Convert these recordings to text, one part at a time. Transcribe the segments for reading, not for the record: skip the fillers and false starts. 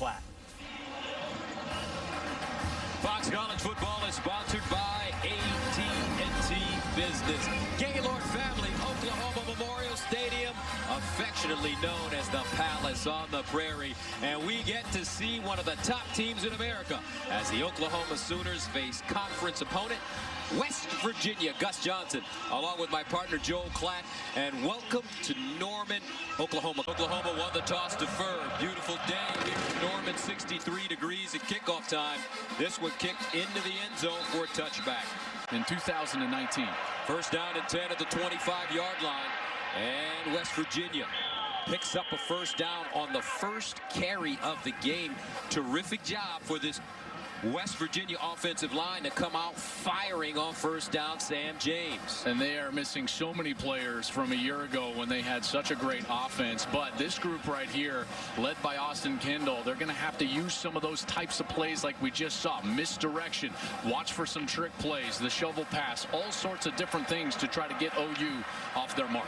Klatt. Fox College Football is sponsored by AT&T Business. Gaylord family, Oklahoma Memorial Stadium, affectionately known as the Palace on the Prairie. And we get to see one of the top teams in America as the Oklahoma Sooners face conference opponent West Virginia. Gus Johnson, along with my partner Joel Klatt, and welcome to Norman, Oklahoma. Oklahoma won the toss, deferred. Beautiful day here in Norman, 63 degrees at kickoff time. This one kicked into the end zone for a touchback. In 2019. First down and 10 at the 25-yard line. And West Virginia picks up a first down on the first carry of the game. Terrific job for this West Virginia offensive line to come out firing on first down. Sam James. And they are missing so many players from a year ago when they had such a great offense. But this group right here, led by Austin Kendall, they're going to have to use some of those types of plays like we just saw. Misdirection, watch for some trick plays, the shovel pass, all sorts of different things to try to get OU off their mark.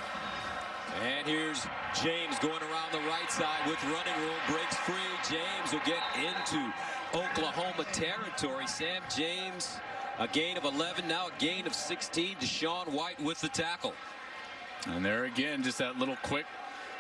And here's James going around the right side with running room, breaks free. James will get into Oklahoma territory. Sam James, a gain of 11, now a gain of 16. Deshaun White with the tackle. And there again, just that little quick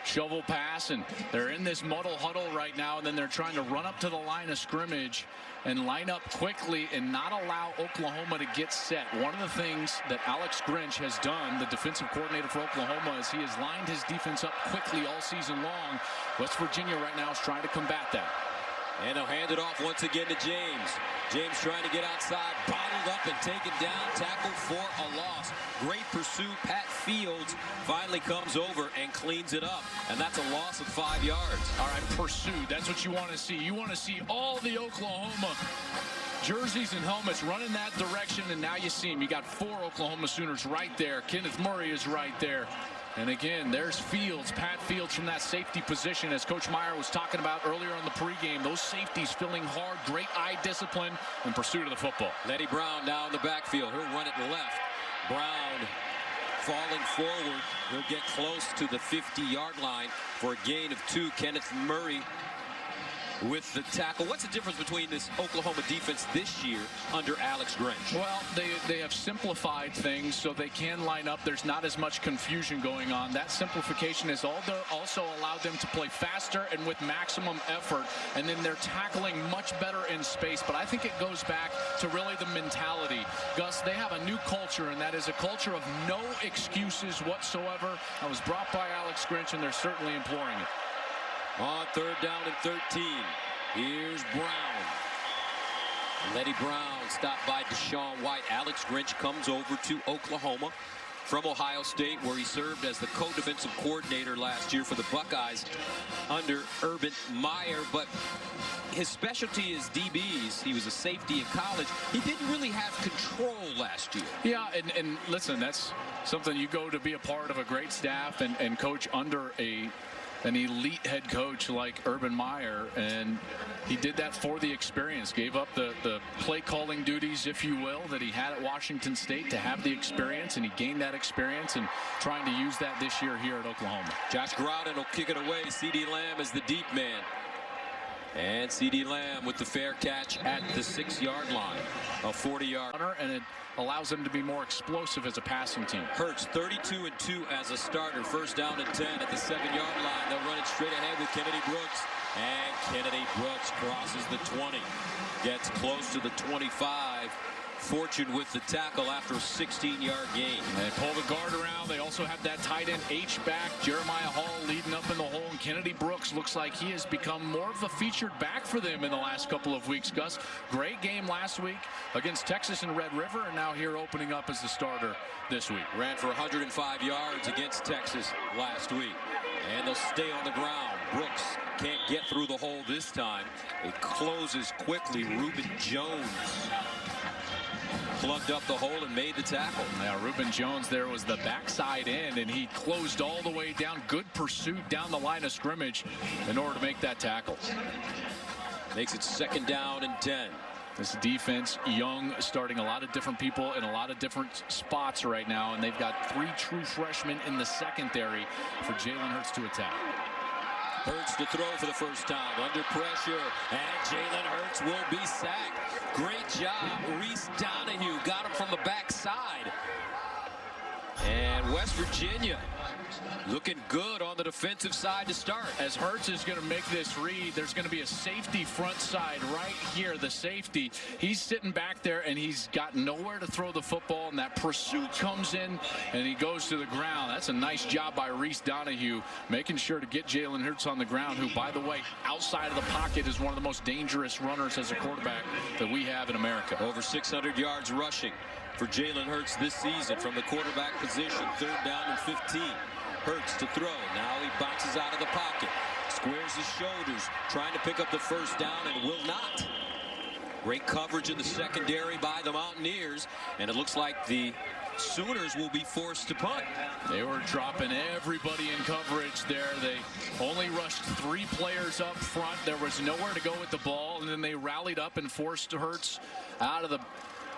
shovel pass, and they're in this muddle huddle right now, and then they're trying to run up to the line of scrimmage and line up quickly and not allow Oklahoma to get set. One of the things that Alex Grinch has done, the defensive coordinator for Oklahoma, is he has lined his defense up quickly all season long. West Virginia right now is trying to combat that. And they'll hand it off once again to James. James trying to get outside, bottled up and taken down, tackled for a loss. Great pursuit. Pat Fields finally comes over and cleans it up. And that's a loss of 5 yards. All right, pursuit. That's what you want to see. You want to see all the Oklahoma jerseys and helmets running that direction, and now you see them. You got 4 Oklahoma Sooners right there. Kenneth Murray is right there. And again, there's Fields, Pat Fields from that safety position, as Coach Meyer was talking about earlier on the pregame. Those safeties filling hard, great eye discipline in pursuit of the football. Letty Brown now in the backfield. He'll run it left. Brown falling forward. He'll get close to the 50-yard line for a gain of 2. Kenneth Murray with the tackle. What's the difference between this Oklahoma defense this year under Alex Grinch? Well, they have simplified things so they can line up. There's not as much confusion going on. That simplification has also allowed them to play faster and with maximum effort, and then they're tackling much better in space. But I think it goes back to really the mentality. Gus, they have a new culture, and that is a culture of no excuses whatsoever. That was brought by Alex Grinch, and they're certainly employing it. On third down and 13, here's Brown. Letty Brown stopped by Deshaun White. Alex Grinch comes over to Oklahoma from Ohio State, where he served as the co-defensive coordinator last year for the Buckeyes under Urban Meyer. But his specialty is DBs. He was a safety in college. He didn't really have control last year. Yeah, and listen, that's something you go to be a part of a great staff and coach under an elite head coach like Urban Meyer, and he did that for the experience. Gave up the play calling duties, if you will, that he had at Washington State to have the experience, and he gained that experience and trying to use that this year here at Oklahoma. Josh Groudon will kick it away. C.D. Lamb is the deep man. And C.D. Lamb with the fair catch at the 6-yard line. A 40-yard. And it allows them to be more explosive as a passing team. Hurts 32-2 as a starter. First down and 10 at the 7-yard line. They'll run it straight ahead with Kennedy Brooks. And Kennedy Brooks crosses the 20. Gets close to the 25. Fortune with the tackle after a 16-yard gain. They pull the guard around. They also have that tight end H-back, Jeremiah Hall, leading up in the hole. And Kennedy Brooks looks like he has become more of a featured back for them in the last couple of weeks, Gus. Great game last week against Texas and Red River, and now here opening up as the starter this week. Ran for 105 yards against Texas last week. And they'll stay on the ground. Brooks can't get through the hole this time. It closes quickly. Reuben Jones plugged up the hole and made the tackle. Yeah, Reuben Jones there was the backside end, and he closed all the way down. Good pursuit down the line of scrimmage in order to make that tackle. Makes it second down and 10. This defense, young, starting a lot of different people in a lot of different spots right now, and they've got 3 true freshmen in the secondary for Jalen Hurts to attack. Hurts to throw for the first time, under pressure, and Jalen Hurts will be sacked. Great job, Reese Donahue got him from the backside. And West Virginia looking good on the defensive side to start. As Hurts is going to make this read, there's going to be a safety front side right here, the safety. He's sitting back there, and he's got nowhere to throw the football, and that pursuit comes in, and he goes to the ground. That's a nice job by Reese Donahue, making sure to get Jalen Hurts on the ground, who, by the way, outside of the pocket is one of the most dangerous runners as a quarterback that we have in America. Over 600 yards rushing for Jalen Hurts this season from the quarterback position. 3rd down and 15. Hurts to throw. Now he bounces out of the pocket. Squares his shoulders. Trying to pick up the 1st down and will not. Great coverage in the secondary by the Mountaineers. And it looks like the Sooners will be forced to punt. They were dropping everybody in coverage there. They only rushed 3 players up front. There was nowhere to go with the ball. And then they rallied up and forced Hurts out of the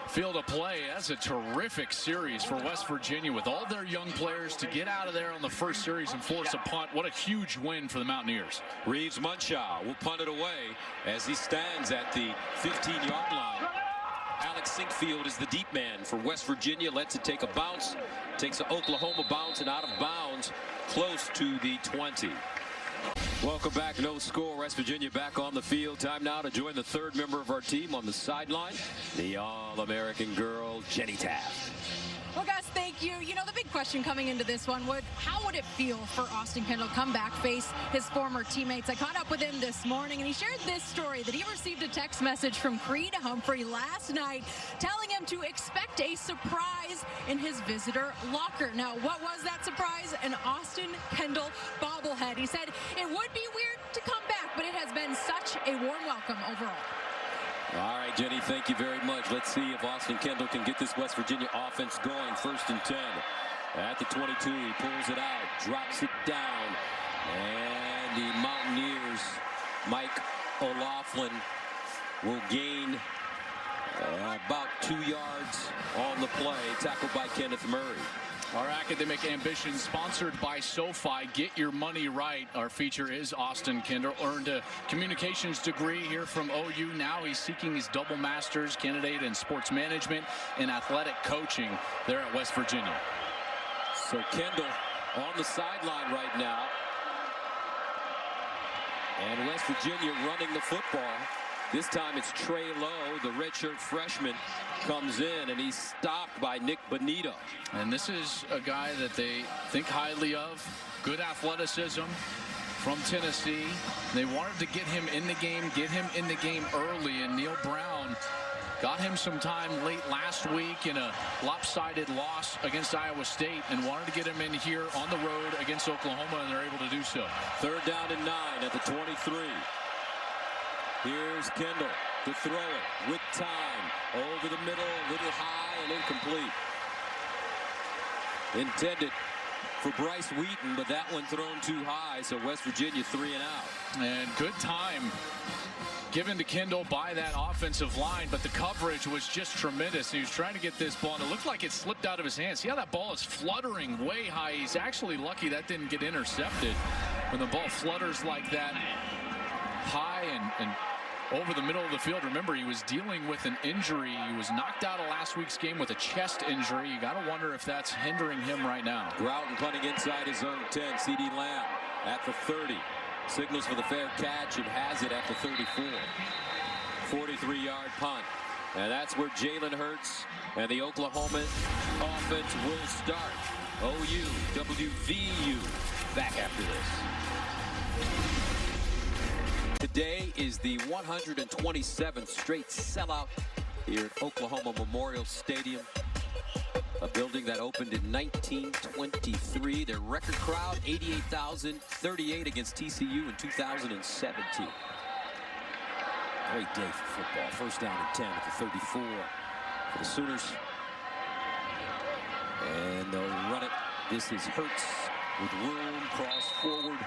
field of play. That's a terrific series for West Virginia with all their young players to get out of there on the first series and force a punt. What a huge win for the Mountaineers. Reeves Munshaw will punt it away as he stands at the 15-yard line. Alex Sinkfield is the deep man for West Virginia. Lets it take a bounce. Takes an Oklahoma bounce and out of bounds close to the 20. Welcome back. No score. West Virginia back on the field. Time now to join the 3rd member of our team on the sideline, the All-American girl, Jenny Taft. Well, guys, thank you. You know, the big question coming into this one, how would it feel for Austin Kendall come back, face his former teammates? I caught up with him this morning, and he shared this story that he received a text message from Creed Humphrey last night telling him to expect a surprise in his visitor locker. Now, what was that surprise? An Austin Kendall bobblehead. He said it would be weird to come back, but it has been such a warm welcome overall. All right, Jenny, thank you very much. Let's see if Austin Kendall can get this West Virginia offense going. 1st and 10. At the 22, he pulls it out, drops it down. And the Mountaineers, Mike O'Laughlin, will gain about 2 yards on the play. Tackled by Kenneth Murray. Our academic ambition, sponsored by SoFi. Get your money right. Our feature is Austin Kendall. Earned a communications degree here from OU. Now he's seeking his double master's candidate in sports management and athletic coaching there at West Virginia. So Kendall on the sideline right now. And West Virginia running the football. This time it's Trey Lowe, the redshirt freshman, comes in, and he's stopped by Nick Bonito. And this is a guy that they think highly of. Good athleticism from Tennessee. They wanted to get him in the game, early, and Neil Brown got him some time late last week in a lopsided loss against Iowa State and wanted to get him in here on the road against Oklahoma, and they're able to do so. 3rd down and 9 at the 23. Here's Kendall to throw it with time. Over the middle, a little high and incomplete. Intended for Bryce Wheaton, but that one thrown too high, so West Virginia 3 and out. And good time given to Kendall by that offensive line, but the coverage was just tremendous. He was trying to get this ball, and it looked like it slipped out of his hands. See how that ball is fluttering way high? He's actually lucky that didn't get intercepted. When the ball flutters like that high and over the middle of the field. Remember, he was dealing with an injury. He was knocked out of last week's game with a chest injury. You got to wonder if that's hindering him right now. Grouton punting inside his own 10. C.D. Lamb at the 30. Signals for the fair catch and has it at the 34. 43-yard punt. And that's where Jalen Hurts and the Oklahoma offense will start. OU, WVU, back after this. Today is the 127th straight sellout here at Oklahoma Memorial Stadium, a building that opened in 1923. Their record crowd, 88,038 against TCU in 2017. Great day for football. 1st down and 10 at the 34 for the Sooners. And they'll run it. This is Hurts with room, cross forward.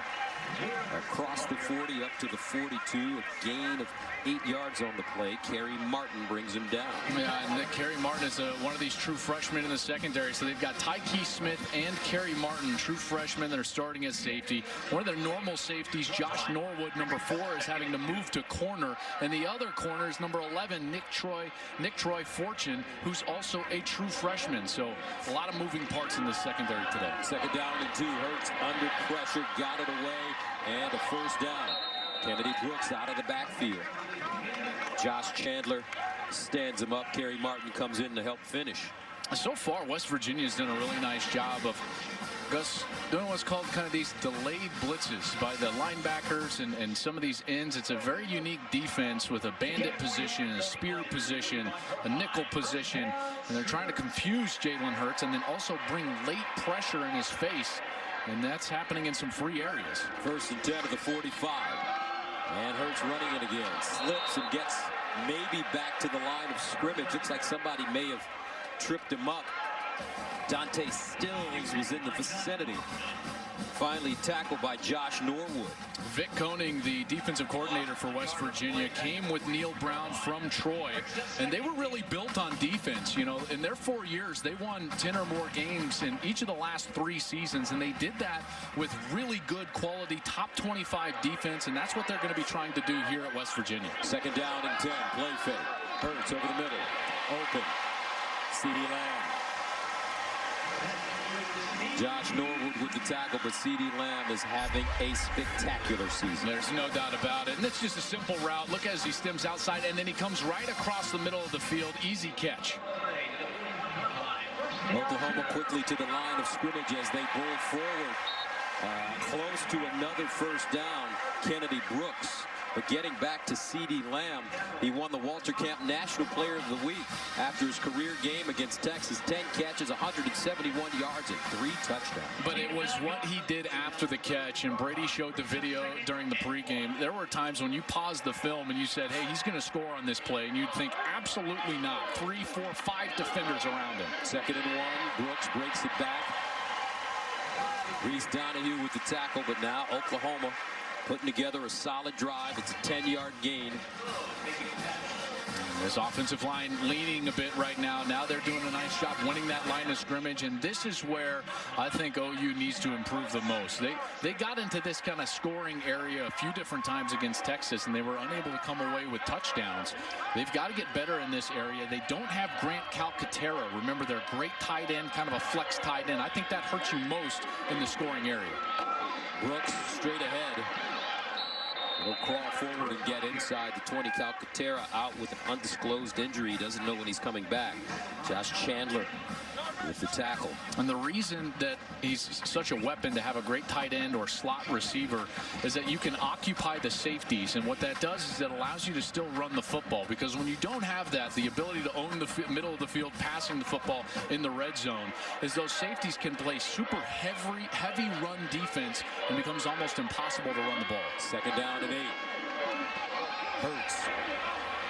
Across the 40 up to the 42. A gain of 8 yards on the play. Kerry Martin brings him down. Yeah, and Kerry Martin is one of these true freshmen in the secondary. So they've got Tyke Smith and Kerry Martin, true freshmen that are starting at safety. One of their normal safeties, Josh Norwood, number 4, is having to move to corner. And the other corner is number 11, Nick Troy Fortune, who's also a true freshman. So a lot of moving parts in the secondary today. Second down and 2. Hurts under pressure, got it away, and a first down. Kennedy Brooks out of the backfield. Josh Chandler stands him up. Kerry Martin comes in to help finish. So far, West Virginia's done a really nice job of doing what's called kind of these delayed blitzes by the linebackers and some of these ends. It's a very unique defense with a bandit position, a spear position, a nickel position, and they're trying to confuse Jalen Hurts and then also bring late pressure in his face, and that's happening in some free areas. First and 10 at the 45. And Hurts running it again. Slips and gets maybe back to the line of scrimmage. Looks like somebody may have tripped him up. Dante Stills was in the vicinity. Finally tackled by Josh Norwood. Vic Koenig, the defensive coordinator for West Virginia, came with Neil Brown from Troy, and they were really built on defense. You know, in their 4 years, they won 10 or more games in each of the last 3 seasons, and they did that with really good quality, top 25 defense, and that's what they're going to be trying to do here at West Virginia. Second down and 10, play fake. Hurts over the middle, open. CeeDee Lamb. Josh Norwood with the tackle, but CeeDee Lamb is having a spectacular season. There's no doubt about it. And it's just a simple route. Look as he stems outside, and then he comes right across the middle of the field. Easy catch. Oklahoma quickly to the line of scrimmage as they roll forward. Close to another first down. Kennedy Brooks. But getting back to CeeDee Lamb, he won the Walter Camp National Player of the Week after his career game against Texas. 10 catches, 171 yards, and 3 touchdowns. But it was what he did after the catch, and Brady showed the video during the pregame. There were times when you paused the film and you said, hey, he's going to score on this play, and you'd think, absolutely not. 3, 4, 5 defenders around him. Second and 1, Brooks breaks it back. Reese Donahue with the tackle, but now Oklahoma putting together a solid drive. It's a 10-yard gain. This offensive line leaning a bit right now. Now they're doing a nice job winning that line of scrimmage, and this is where I think OU needs to improve the most. They got into this kind of scoring area a few different times against Texas, and they were unable to come away with touchdowns. They've got to get better in this area. They don't have Grant Calcaterra. Remember, they're a great tight end, kind of a flex tight end. I think that hurts you most in the scoring area. Brooks straight ahead. He'll crawl forward and get inside the 20. Calcaterra out with an undisclosed injury. He doesn't know when he's coming back. Josh Chandler with the tackle. And the reason that he's such a weapon to have a great tight end or slot receiver is that you can occupy the safeties. And what that does is it allows you to still run the football. Because when you don't have that, the ability to own the middle of the field, passing the football in the red zone, is those safeties can play super heavy run defense and becomes almost impossible to run the ball. Second down and 8. Hurts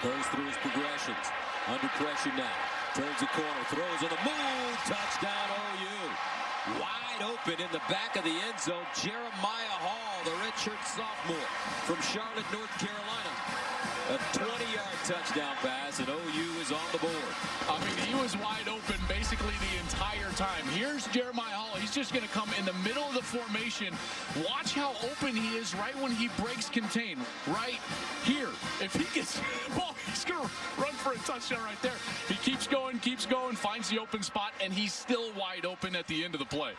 goes through his progressions. Under pressure now. Turns the corner, throws on the move, touchdown OU. Wide open in the back of the end zone, Jeremiah Hall, the redshirt sophomore from Charlotte, North Carolina. A 20-yard touchdown pass, and OU is on the board. I mean, he was wide open basically the entire time. Here's Jeremiah Hall. He's just going to come in the middle of the formation. Watch how open he is right when he breaks contain. Right here. If he gets the ball, he's going to run for a touchdown right there. He keeps going, finds the open spot, and he's still wide open at the end of the play.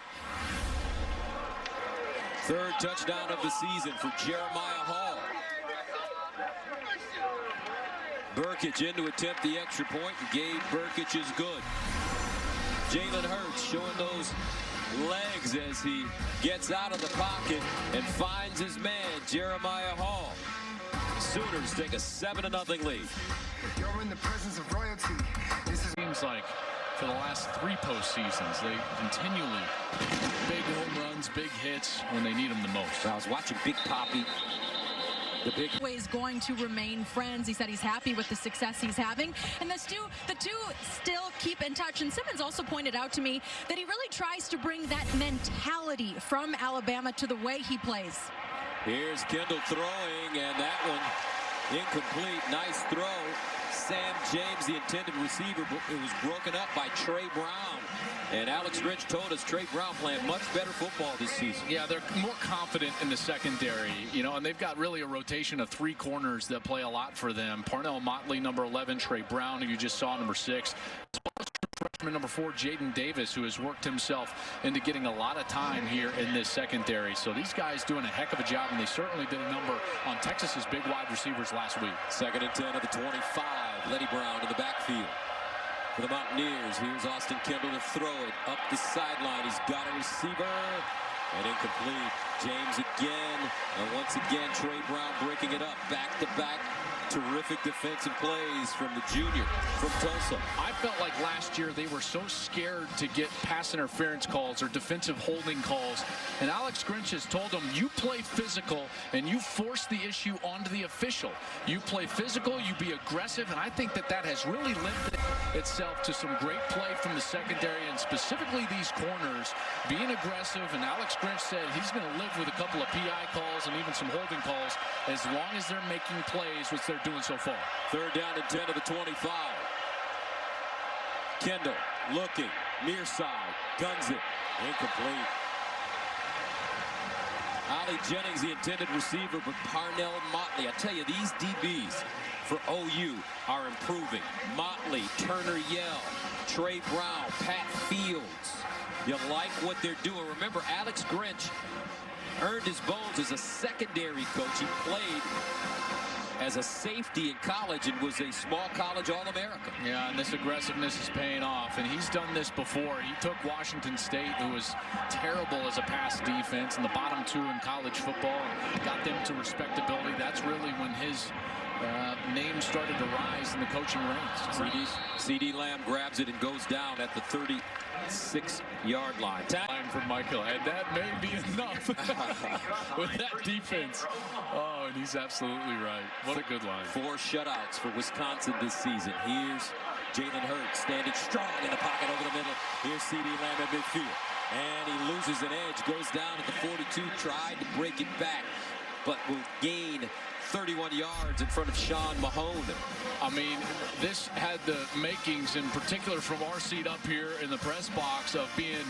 Third touchdown of the season for Jeremiah Hall. Burkich in to attempt the extra point, and Gabe Burkich is good. Jalen Hurts showing those legs as he gets out of the pocket and finds his man, Jeremiah Hall. Sooners take a 7-0 lead. You're in the presence of royalty. This is Seems like for the last 3 postseasons, they continually big home runs, big hits when they need them the most. I was watching Big Poppy. The big Always going to remain friends. He said he's happy with the success he's having, and the two still keep in touch. And Simmons also pointed out to me that he really tries to bring that mentality from Alabama to the way he plays. Here's Kendall throwing, and that one incomplete. Nice throw. Sam James, the intended receiver, it was broken up by Trey Brown. And Alex Grinch told us Trey Brown playing much better football this season. Yeah, they're more confident in the secondary, you know, and they've got really a rotation of 3 corners that play a lot for them. Parnell Motley, number 11, Trey Brown, who you just saw, number 6. Freshman number 4, Jaden Davis, who has worked himself into getting a lot of time here in this secondary. So these guys doing a heck of a job, and they certainly did a number on Texas's big wide receivers last week. 2nd and 10 of the 25. Lenny Brown in the backfield. For the Mountaineers, here's Austin Kendall to throw it up the sideline. He's got a receiver, and incomplete. James again, and once again, Trey Brown breaking it up. Back-to-back, terrific defensive plays from the junior from Tulsa. I felt like last year they were so scared to get pass interference calls or defensive holding calls, and Alex Grinch has told them, you play physical and you force the issue onto the official. You play physical, you be aggressive, and I think that that has really lent itself to some great play from the secondary, and specifically these corners being aggressive. And Alex Grinch said he's going to live with a couple of PI calls and even some holding calls as long as they're making plays, which they're doing so far. 3rd down and 10 of the 25. Kendall looking near side, guns it, incomplete. Ali Jennings, the intended receiver, but Parnell Motley. I tell you, these DBs for OU are improving. Motley, Turner Yell, Trey Brown, Pat Fields. You like what they're doing. Remember, Alex Grinch earned his bones as a secondary coach. He played as a safety in college and was a small college All-American. Yeah, and this aggressiveness is paying off, and he's done this before. He took Washington State, who was terrible as a pass defense, and the bottom 2 in college football, and got them to respectability. That's really when his name started to rise in the coaching ranks. CD Lamb grabs it and goes down at the 36-yard line. Line from Michael, and that may be enough with that defense. Oh, and he's absolutely right. What a good line. 4 shutouts for Wisconsin this season. Here's Jalen Hurts standing strong in the pocket over the middle. Here's CD Lamb at midfield. And he loses an edge, goes down at the 42, tried to break it back, but will gain 31 yards in front of Sean Mahone. I mean, this had the makings, in particular from our seat up here in the press box, of being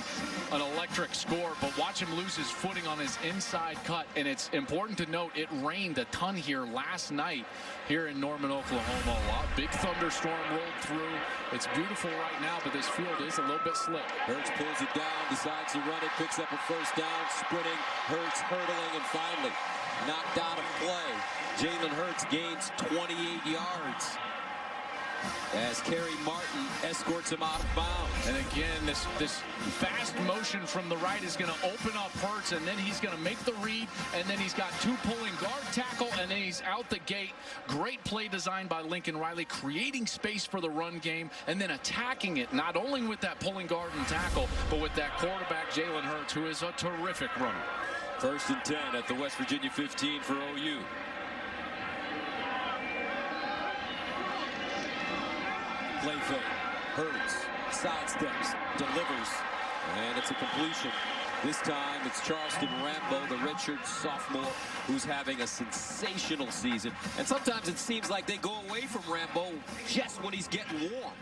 an electric score, but watch him lose his footing on his inside cut. And it's important to note it rained a ton here last night here in Norman, Oklahoma. A big thunderstorm rolled through. It's beautiful right now, but this field is a little bit slick. Hurts pulls it down, decides to run it, picks up a 1st down, sprinting, Hurts hurdling, and finally knocked out of play. Jalen Hurts gains 28 yards as Kerry Martin escorts him out of bounds. And again, this fast motion from the right is going to open up Hurts, and then he's going to make the read, and then he's got 2 pulling guard tackle, and then he's out the gate. Great play design by Lincoln Riley, creating space for the run game, and then attacking it, not only with that pulling guard and tackle, but with that quarterback, Jalen Hurts, who is a terrific runner. 1st and 10 at the West Virginia 15 for OU. Play fake. Hurts sidesteps, delivers, and it's a completion. This time it's Charleston Rambo, the redshirt sophomore, who's having a sensational season. And sometimes it seems like they go away from Rambo just when he's getting warm.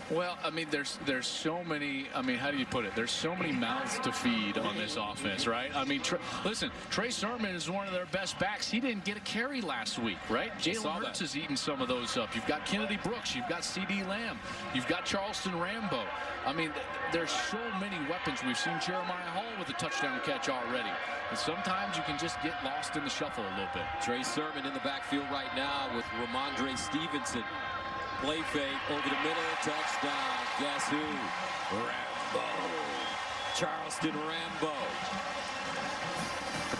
Well, I mean, there's so many, I mean, how do you put it? There's so many mouths to feed on this offense, right? I mean, listen, Trey Sermon is one of their best backs. He didn't get a carry last week, right? Jalen Hurts is eating some of those up. You've got Kennedy Brooks. You've got CD Lamb. You've got Charleston Rambo. I mean, there's so many weapons. We've seen Jeremiah Hall with a touchdown catch already. And sometimes you can just get lost in the shuffle a little bit. Trey Sermon in the backfield right now with Ramondre Stevenson. Play fake over the middle, touchdown. Guess who? Rambo. Charleston Rambo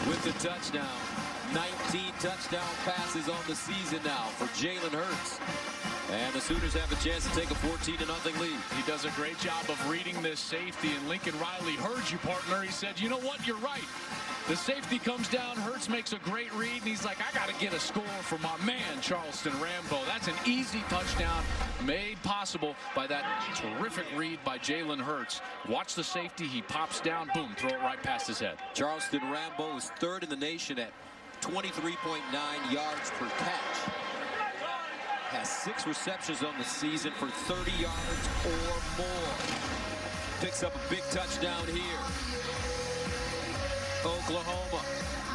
with the touchdown. 19 touchdown passes on the season now for Jalen Hurts. And the Sooners have a chance to take a 14-0 lead. He does a great job of reading this safety, and Lincoln Riley heard you, partner. He said, you know what, you're right. The safety comes down, Hurts makes a great read, and he's like, I got to get a score for my man, Charleston Rambo. That's an easy touchdown made possible by that terrific read by Jalen Hurts. Watch the safety, he pops down, boom, throw it right past his head. Charleston Rambo is third in the nation at 23.9 yards per catch. Has 6 receptions on the season for 30 yards or more. Picks up a big touchdown here. Oklahoma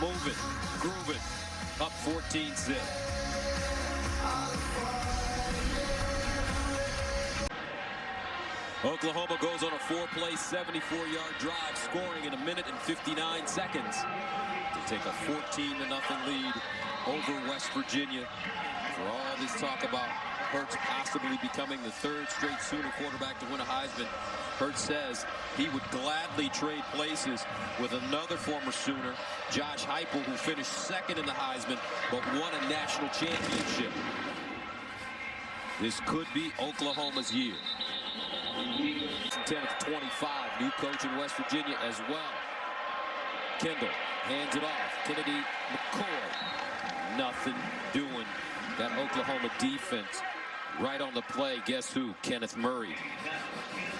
moving, grooving, up 14-zip. Oklahoma goes on a 4-play, 74-yard drive, scoring in 1 minute and 59 seconds to take a 14-0 lead over West Virginia. For all this talk about Hurts possibly becoming the 3rd straight Sooner quarterback to win a Heisman, Hurts says he would gladly trade places with another former Sooner, Josh Heupel, who finished 2nd in the Heisman but won a national championship. This could be Oklahoma's year. 10 at 25, new coach in West Virginia as well. Kendall hands it off. Kennedy McCoy, nothing doing. That Oklahoma defense right on the play. Guess who? Kenneth Murray.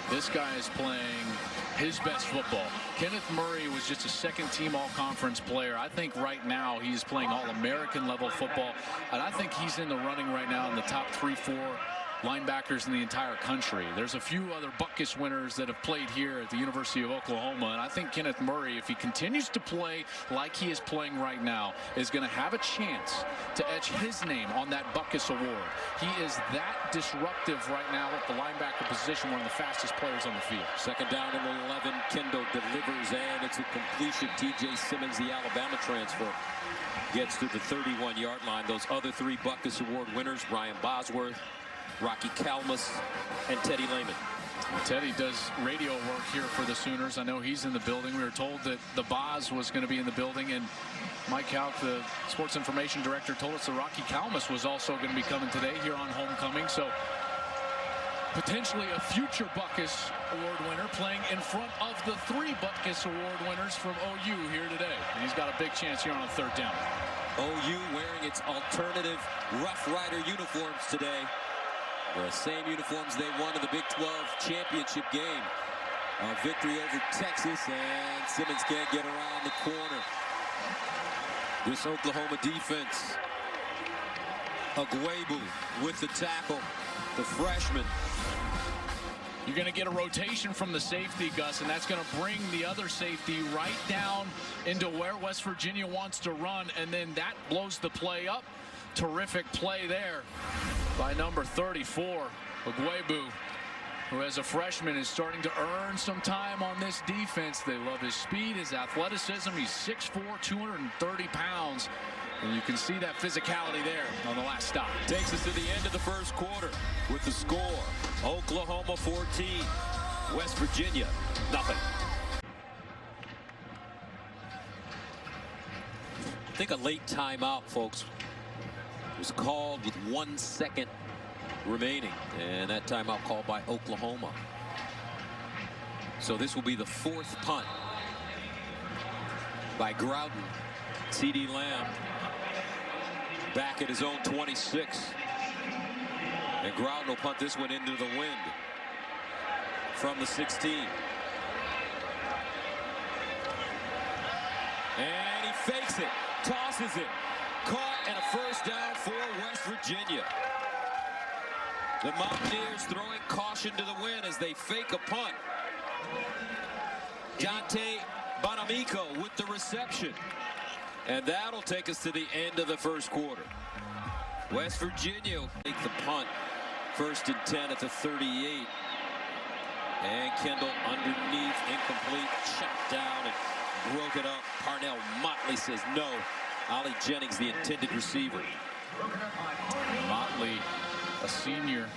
This guy is playing his best football. Kenneth Murray was just a 2nd-team all-conference player. I think right now he's playing all-American level football, and I think he's in the running right now in the top 3-4 linebackers in the entire country. There's a few other Butkus winners that have played here at the University of Oklahoma, and I think Kenneth Murray, if he continues to play like he is playing right now, is going to have a chance to etch his name on that Butkus award. He is that disruptive right now at the linebacker position, one of the fastest players on the field. 2nd down and 11. Kendall delivers, and it's a completion. TJ Simmons, the Alabama transfer, gets to the 31-yard line. Those other 3 Butkus Award winners, Ryan Bosworth, Rocky Kalmus, and Teddy Lehman. Teddy does radio work here for the Sooners. I know he's in the building. We were told that the Boz was going to be in the building, and Mike Houck, the sports information director, told us that Rocky Kalmus was also going to be coming today here on homecoming. So potentially a future Butkus Award winner playing in front of the 3 Butkus Award winners from OU here today. And he's got a big chance here on a 3rd down. OU wearing its alternative Rough Rider uniforms today. The same uniforms they won in the Big 12 championship game. A victory over Texas, and Simmons can't get around the corner. This Oklahoma defense. Agwebu with the tackle, the freshman. You're going to get a rotation from the safety, Gus, and that's going to bring the other safety right down into where West Virginia wants to run, and then that blows the play up. Terrific play there by number 34, Agwebu, who as a freshman is starting to earn some time on this defense. They love his speed, his athleticism. He's 6'4", 230 pounds. And you can see that physicality there on the last stop. Takes us to the end of the 1st quarter with the score. Oklahoma 14, West Virginia nothing. I think a late timeout, folks, was called with 1 second remaining, and that timeout called by Oklahoma. So this will be the 4th punt by Groudon. C.D. Lamb back at his own 26, and Groudon will punt this one into the wind from the 16. And he fakes it, tosses it, caught, and a 1st down for West Virginia. The Mountaineers throwing caution to the wind as they fake a punt. Dante Bonamico with the reception. And that'll take us to the end of the 1st quarter. West Virginia will take the punt. 1st and 10 at the 38. And Kendall underneath, incomplete, chopped down and broke it up. Parnell Motley says no. Ollie Jennings, the intended receiver. Motley, a senior,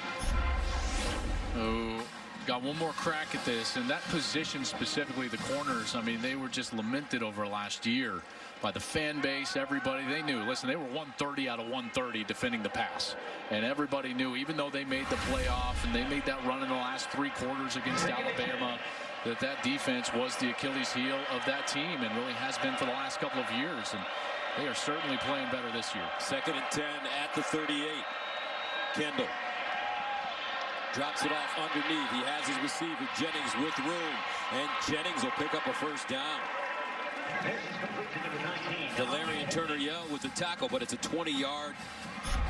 who got one more crack at this, and that position specifically, the corners, I mean, they were just lamented over last year by the fan base. Everybody, they knew, listen, they were 130 out of 130 defending the pass, and everybody knew, even though they made the playoff and they made that run in the last 3 quarters against Alabama, that defense was the Achilles heel of that team, and really has been for the last couple of years, and they are certainly playing better this year. 2nd and 10 at the 38. Kendall drops it off underneath. He has his receiver Jennings with room, and Jennings will pick up a 1st down. Delarian Turner-Yell with the tackle, but it's a 20-yard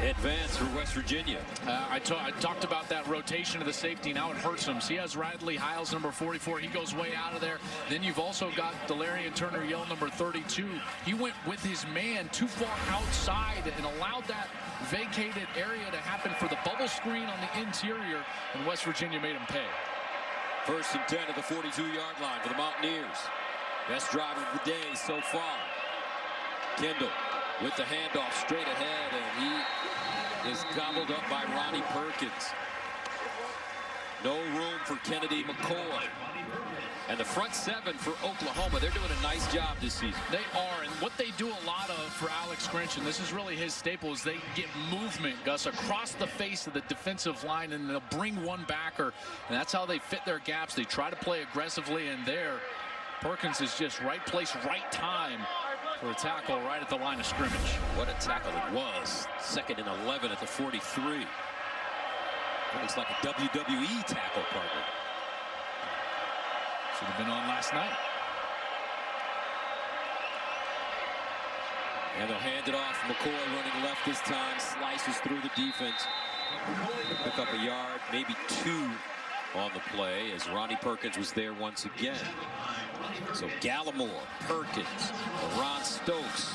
advance for West Virginia. I talked about that rotation of the safety. Now it hurts him. So he has Radley Hiles, number 44. He goes way out of there. Then you've also got Delarian Turner-Yell, number 32. He went with his man too far outside and allowed that vacated area to happen for the bubble screen on the interior, and West Virginia made him pay. 1st and 10 at the 42-yard line for the Mountaineers. Best drive of the day so far. Kendall with the handoff straight ahead, and he is gobbled up by Ronnie Perkins. No room for Kennedy McCoy. And the front seven for Oklahoma, they're doing a nice job this season. They are, and what they do a lot of for Alex Grinch, and this is really his staple, is they get movement, Gus, across the face of the defensive line, and they'll bring one backer, and that's how they fit their gaps. They try to play aggressively, and there, Perkins is just right place, right time for a tackle right at the line of scrimmage. What a tackle it was. 2nd and 11 at the 43. That looks like a WWE tackle, partner. Should have been on last night. And they'll hand it off. McCoy running left this time. Slices through the defense. Pick up a yard, maybe 2 on the play, as Ronnie Perkins was there once again. So Gallimore, Perkins, Ron Stokes,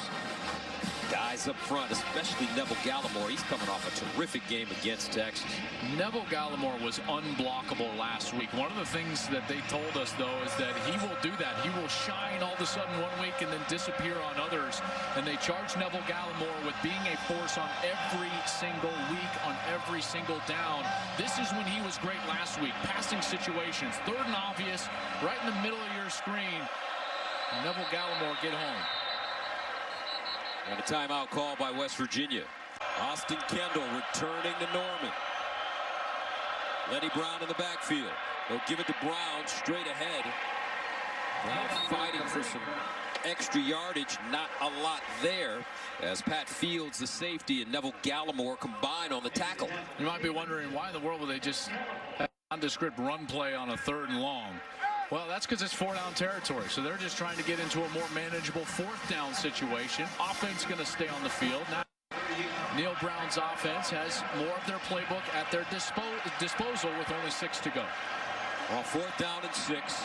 guys up front, especially Neville Gallimore. He's coming off a terrific game against Texas. Neville Gallimore was unblockable last week. One of the things that they told us, though, is that he will do that. He will shine all of a sudden one week and then disappear on others. And they charge Neville Gallimore with being a force on every single week, on every single down. This is when he was great last week. Passing situations, 3rd and obvious, right in the middle of your screen. Neville Gallimore, get home. And a timeout call by West Virginia. Austin Kendall returning to Norman. Lenny Brown in the backfield. They'll give it to Brown straight ahead. Brown fighting for some extra yardage. Not a lot there, as Pat Fields, the safety, and Neville Gallimore combine on the tackle. You might be wondering, why in the world would they just have a nondescript run play on a 3rd and long? Well, that's because it's 4-down territory, so they're just trying to get into a more manageable 4th down situation. Offense going to stay on the field. Now, Neil Brown's offense has more of their playbook at their disposal with only 6 to go. Well, 4th down and 6.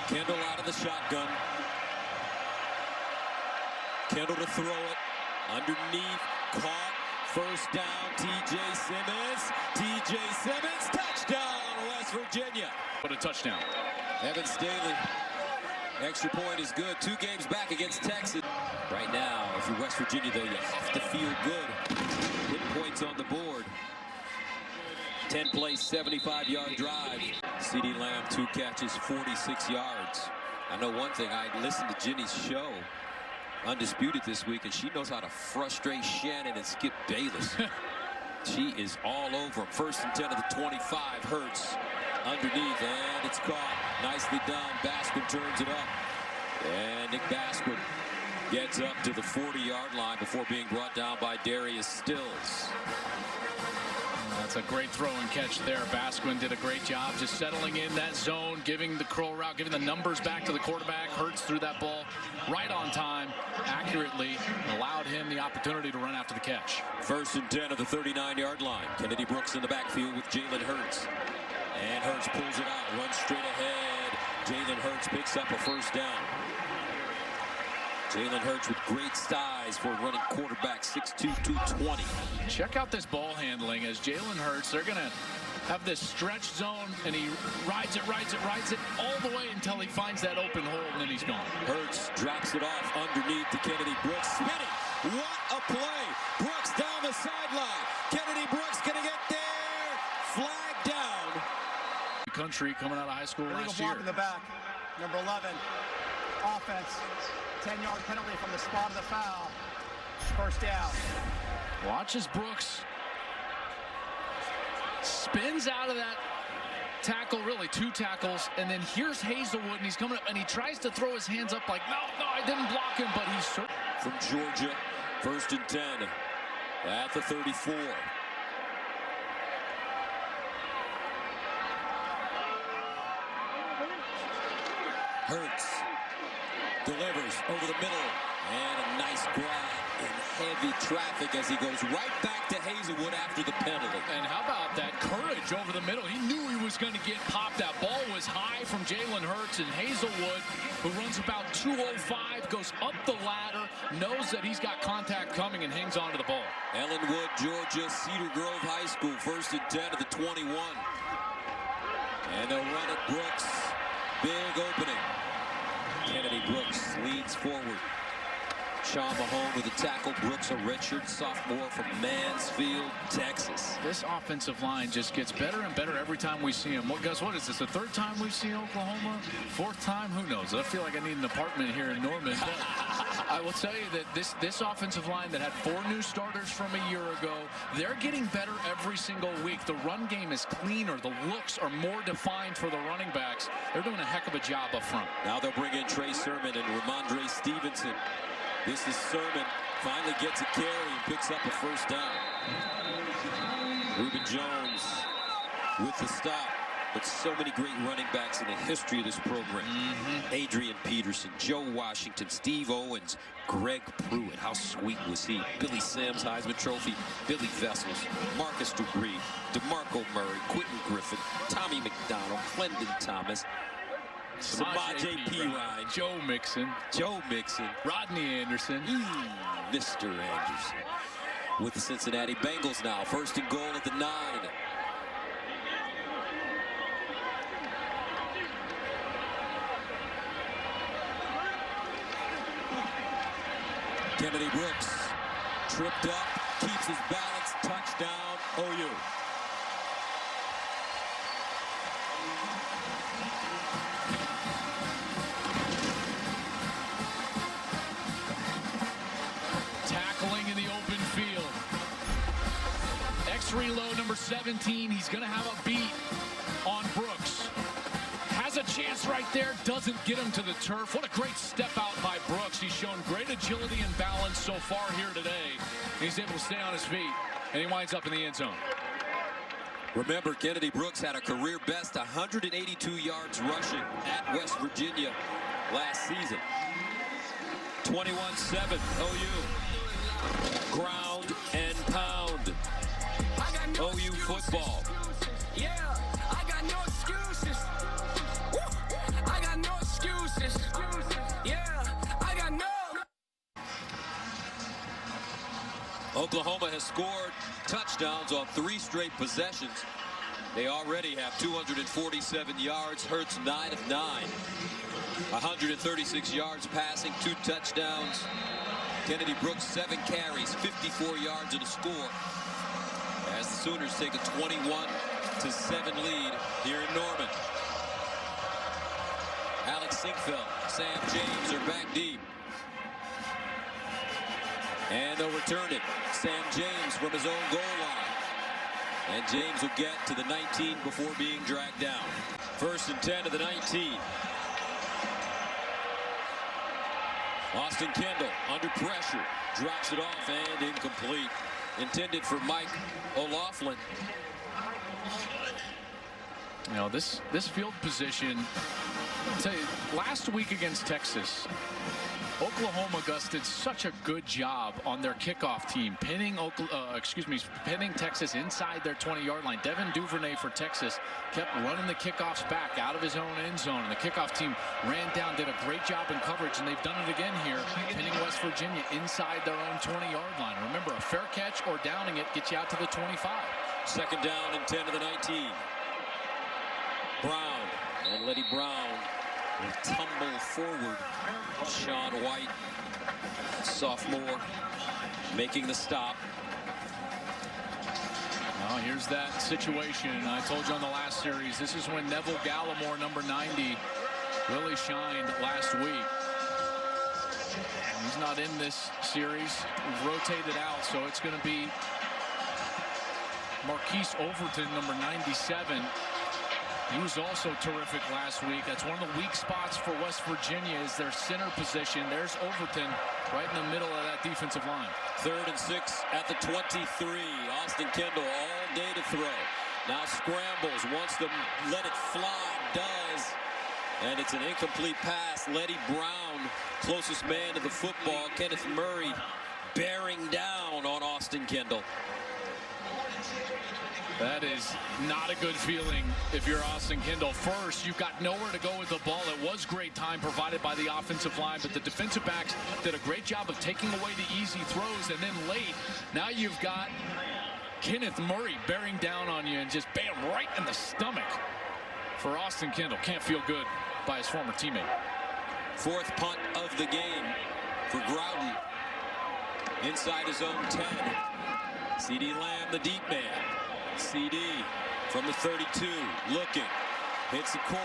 Kendall out of the shotgun. Kendall to throw it. Underneath, caught. 1st down, T.J. Simmons. T.J. Simmons, touchdown, West Virginia. What a touchdown. Evan Staley, extra point is good. 2 games back against Texas. Right now, if you're West Virginia, though, you have to feel good. Hit points on the board. 10-play, 75-yard drive. CeeDee Lamb, 2 catches, 46 yards. I know one thing. I listened to Jenny's show, Undisputed, this week, and she knows how to frustrate Shannon and Skip Bayless. She is all over him. 1st and 10 of the 25. Hurts underneath, and it's caught. Nicely done. Basquin turns it up. And Nick Basquin gets up to the 40-yard line before being brought down by Darius Stills. That's a great throw and catch there. Basquin did a great job just settling in that zone, giving the curl route, giving the numbers back to the quarterback. Hurts threw that ball right on time, accurately, and allowed him the opportunity to run after the catch. 1st and 10 of the 39-yard line. Kennedy Brooks in the backfield with Jalen Hurts. And Hurts pulls it out, runs straight ahead. Jalen Hurts picks up a 1st down. Jalen Hurts with great size for a running quarterback, 6'2", 220. Check out this ball handling as Jalen Hurts. They're going to have this stretch zone, and he rides it all the way until he finds that open hole, and then he's gone. Hurts drops it off underneath to Kennedy Brooks. Spinning. What a play. Brooks down the sideline. Kennedy Brooks going to get there. Flag down. Country coming out of high school last year. Block in the back. Number 11. Offense. 10-yard penalty from the spot of the foul. 1st down. Watch as Brooks spins out of that tackle, really 2 tackles, and then here's Hazelwood, and he's coming up, and he tries to throw his hands up like, no, I didn't block him, but he's... From Georgia, 1st and 10 at the 34. Hurts delivers over the middle, and a nice grab in heavy traffic as he goes right back to Hazelwood after the penalty. And how about that courage over the middle? He knew he was going to get popped. That ball was high from Jalen Hurts, and Hazelwood, who runs about 205, goes up the ladder, knows that he's got contact coming, and hangs on to the ball. Ellenwood, Georgia, Cedar Grove High School, 1st and 10 of the 21. And they'll run it. Brooks, big opening. Kennedy Brooks leads forward. Sean Mahone with a tackle. Brooks, a redshirt sophomore from Mansfield, Texas. This offensive line just gets better and better every time we see him. What is this, the 3rd time we've seen Oklahoma? 4th time? Who knows? I feel like I need an apartment here in Norman. But I will tell you that this offensive line that had 4 new starters from a year ago, they're getting better every single week. The run game is cleaner. The looks are more defined for the running backs. They're doing a heck of a job up front. Now they'll bring in Trey Sermon and Ramondre Stevenson. This is Sermon, finally gets a carry and picks up a 1st down. Reuben Jones with the stop. But so many great running backs in the history of this program. Adrian Peterson, Joe Washington, Steve Owens, Greg Pruitt. How sweet was he? Billy Sims, Heisman Trophy, Billy Vessels, Marcus Dupree, DeMarco Murray, Quentin Griffin, Tommy McDonald, Clendon Thomas, Samaje Perine, Joe Mixon, Rodney Anderson, Mr. Anderson. With the Cincinnati Bengals now, 1st and goal at the 9. Kennedy Brooks tripped up, keeps his balance, touchdown, OU. Tackling in the open field. X-reload number 17. He's going to have a beat on Brooks. Has a chance right there. Doesn't get him to the turf. What a great step out by Brooks. He's shown great agility and balance so far here today. He's able to stay on his feet, and he winds up in the end zone. Remember, Kennedy Brooks had a career best 182 yards rushing at West Virginia last season. 21-7 OU. Ground and pound. OU football. Yeah, I got no excuses. I got no excuses. Yeah, I got no. Oklahoma has scored touchdowns on 3 straight possessions. They already have 247 yards. Hurts 9 of 9. 136 yards passing, 2 touchdowns. Kennedy Brooks 7 carries, 54 yards and a score. As the Sooners take a 21-7 lead here in Norman. Alex Sinkfeld, Sam James are back deep. And they'll return it. Sam James from his own goal line. And James will get to the 19 before being dragged down. 1st and 10 of the 19. Austin Kendall under pressure. Drops it off and incomplete. Intended for Mike O'Laughlin. You know, this field position, I'll tell you, last week against Texas, Oklahoma Gus did such a good job on their kickoff team, pinning Texas inside their 20-yard line. Devin Duvernay for Texas kept running the kickoffs back out of his own end zone, and the kickoff team ran down, did a great job in coverage, and they've done it again here, pinning West Virginia inside their own 20-yard line. Remember, a fair catch or downing it gets you out to the 25. 2nd down and 10 of the 19. Brown, and Letty Brown will tumble forward. Sean White, sophomore, making the stop. Well, here's that situation. I told you on the last series, this is when Neville Gallimore, number 90, really shined last week. He's not in this series. We've rotated out, so it's going to be Marquise Overton, number 97. He was also terrific last week. That's one of the weak spots for West Virginia is their center position. There's Overton right in the middle of that defensive line. 3rd and 6 at the 23. Austin Kendall all day to throw. Now scrambles, wants to let it fly, does. And it's an incomplete pass. Letty Brown, closest man to the football. Kenneth Murray bearing down on Austin Kendall. That is not a good feeling if you're Austin Kendall. First, you've got nowhere to go with the ball. It was great time provided by the offensive line, but the defensive backs did a great job of taking away the easy throws. And then late, now you've got Kenneth Murray bearing down on you and just bam, right in the stomach for Austin Kendall. Can't feel good by his former teammate. Fourth punt of the game for Groudon. Inside his own 10. C.D. Lamb, the deep man. C.D. from the 32, looking, hits the corner,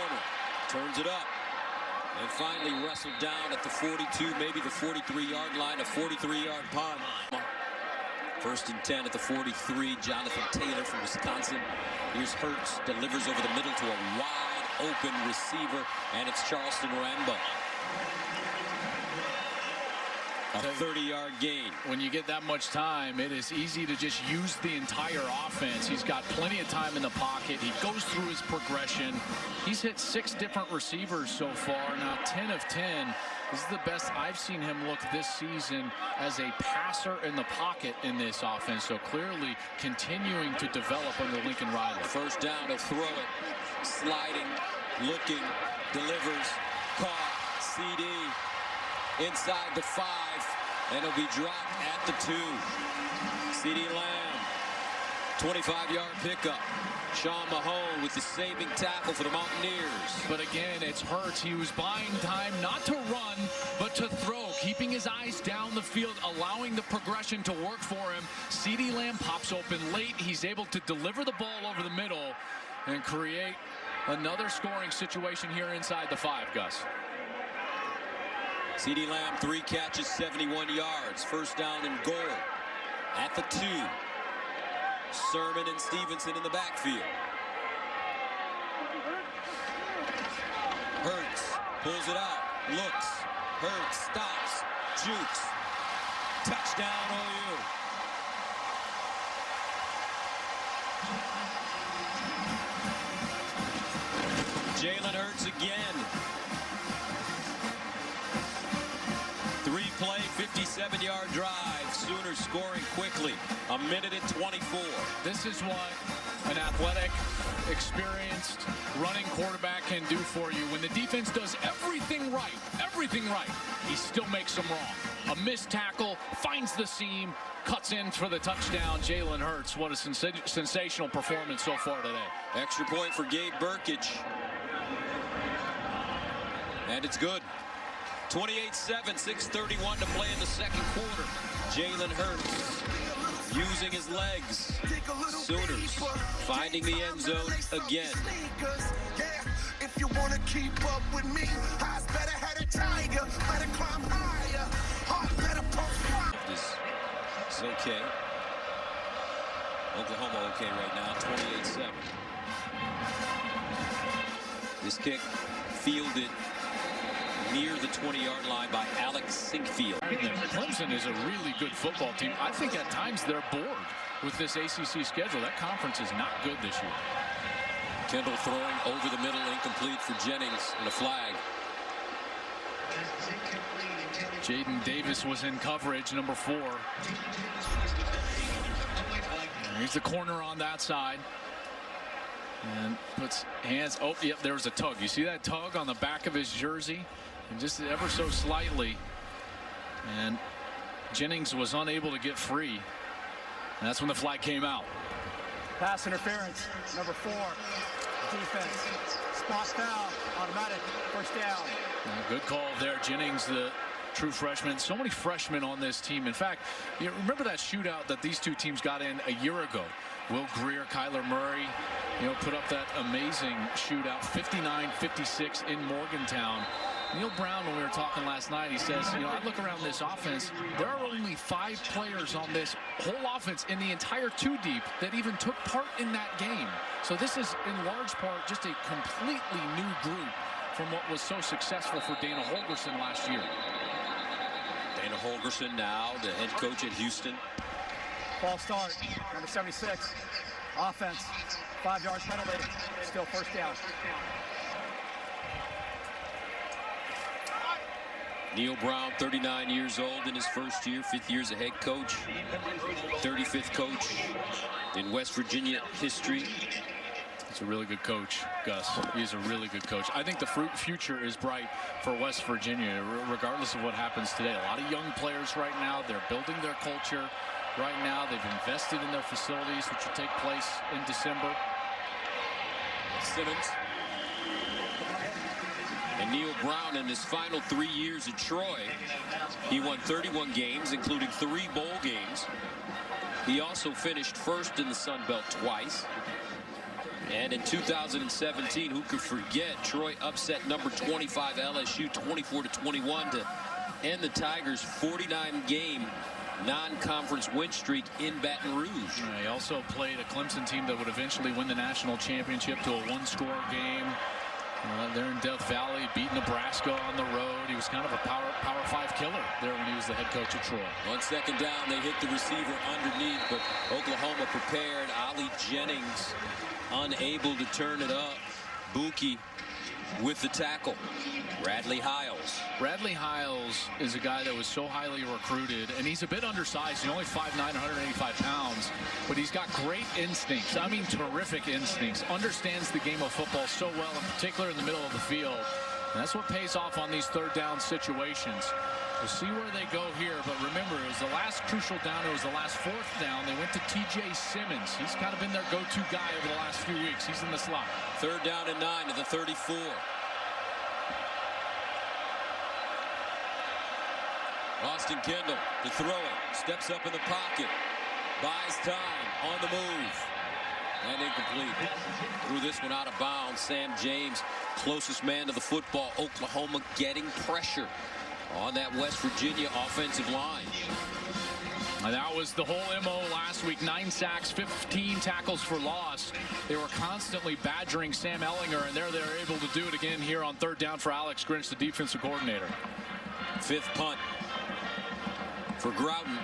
turns it up, and finally wrestled down at the 42, maybe the 43-yard line, a 43-yard punt. First and 10 at the 43, Jonathan Taylor from Wisconsin. Here's Hurts, delivers over the middle to a wide open receiver, and it's Charleston Rambo. A 30-yard gain. When you get that much time, it is easy to just use the entire offense. He's got plenty of time in the pocket. He goes through his progression. He's hit 6 different receivers so far. Now 10 of 10. This is the best I've seen him look this season as a passer in the pocket in this offense. So clearly continuing to develop under Lincoln Riley. First down to throw it. Sliding, looking, delivers, caught, CD. Inside the 5, and it'll be dropped at the 2. C.D. Lamb, 25-yard pickup. Sean Mahone with the saving tackle for the Mountaineers. But again, it's Hurts. He was buying time not to run, but to throw, keeping his eyes down the field, allowing the progression to work for him. C.D. Lamb pops open late. He's able to deliver the ball over the middle and create another scoring situation here inside the 5, Gus. C.D. Lamb, 3 catches, 71 yards. First down and goal at the 2. Sermon and Stevenson in the backfield. Hurts pulls it out, looks. Hurts stops, jukes. Touchdown OU. Jalen Hurts again. 3-play, 57-yard drive. Sooners scoring quickly. A minute and 24. This is what an athletic, experienced, running quarterback can do for you. When the defense does everything right, he still makes them wrong. A missed tackle, finds the seam, cuts in for the touchdown. Jalen Hurts, what a sensational performance so far today. Extra point for Gabe Burkage. And it's good. 28-7, 6:31 to play in the second quarter. Jalen Hurts using his legs. Sooners finding the end zone again. If you want to keep up with me, eyes better had a tiger, better climb higher, heart better pump. It's okay. Oklahoma okay right now, 28-7. This kick fielded near the 20-yard line by Alex Sinkfield. Clemson is a really good football team. I think at times they're bored with this ACC schedule. That conference is not good this year. Kendall throwing over the middle, incomplete for Jennings, and a flag. Jaden Davis was in coverage, number 4. Here's the corner on that side. And puts hands, oh, yep, there was a tug. You see that tug on the back of his jersey? And just ever so slightly. And Jennings was unable to get free. And that's when the flag came out. Pass interference, number 4. Defense. Spot foul, automatic, first down. Good call there. Jennings, the true freshman. So many freshmen on this team. In fact, you remember that shootout that these two teams got in a year ago? Will Greer, Kyler Murray, put up that amazing shootout, 59-56 in Morgantown. Neil Brown, when we were talking last night, he says, I look around this offense, there are only 5 players on this whole offense in the entire 2-deep that even took part in that game. So this is in large part just a completely new group from what was so successful for Dana Holgorsen last year. Dana Holgorsen now the head coach at Houston. Ball start, number 76. Offense, 5-yard penalty, still first down. Neil Brown, 39 years old in his first year, 5th year as a head coach, 35th coach in West Virginia history. He's a really good coach, Gus. He's a really good coach. I think the future is bright for West Virginia, regardless of what happens today. A lot of young players right now. They're building their culture right now. They've invested in their facilities, which will take place in December. Simmons. And Neil Brown, in his final 3 years at Troy, he won 31 games, including 3 bowl games. He also finished first in the Sun Belt twice. And in 2017, who could forget, Troy upset number 25 LSU 24-21 to end the Tigers' 49-game non-conference win streak in Baton Rouge. He also played a Clemson team that would eventually win the national championship to a 1-score game. They're in Death Valley, beat Nebraska on the road. He was kind of a power 5 killer there when he was the head coach of Troy. On 2nd down, they hit the receiver underneath, but Oklahoma prepared. Ali Jennings unable to turn it up. Buki with the tackle. Bradley Hiles. Bradley Hiles is a guy that was so highly recruited, and he's a bit undersized. He's only 5'9", 185 pounds, but he's got great instincts. I mean, terrific instincts. Understands the game of football so well, in particular in the middle of the field. And that's what pays off on these 3rd down situations. We'll see where they go here, but remember, it was the last crucial down. It was the last 4th down. They went to T.J. Simmons. He's kind of been their go-to guy over the last few weeks. He's in the slot. 3rd down and 9 to the 34. Austin Kendall to throw it. Steps up in the pocket. Buys time on the move. And incomplete. Threw this one out of bounds. Sam James, closest man to the football. Oklahoma getting pressure on that West Virginia offensive line. And that was the whole MO last week. 9 sacks, 15 tackles for loss. They were constantly badgering Sam Ehlinger, and they're able to do it again here on 3rd down for Alex Grinch, the defensive coordinator. 5th punt for Groudon.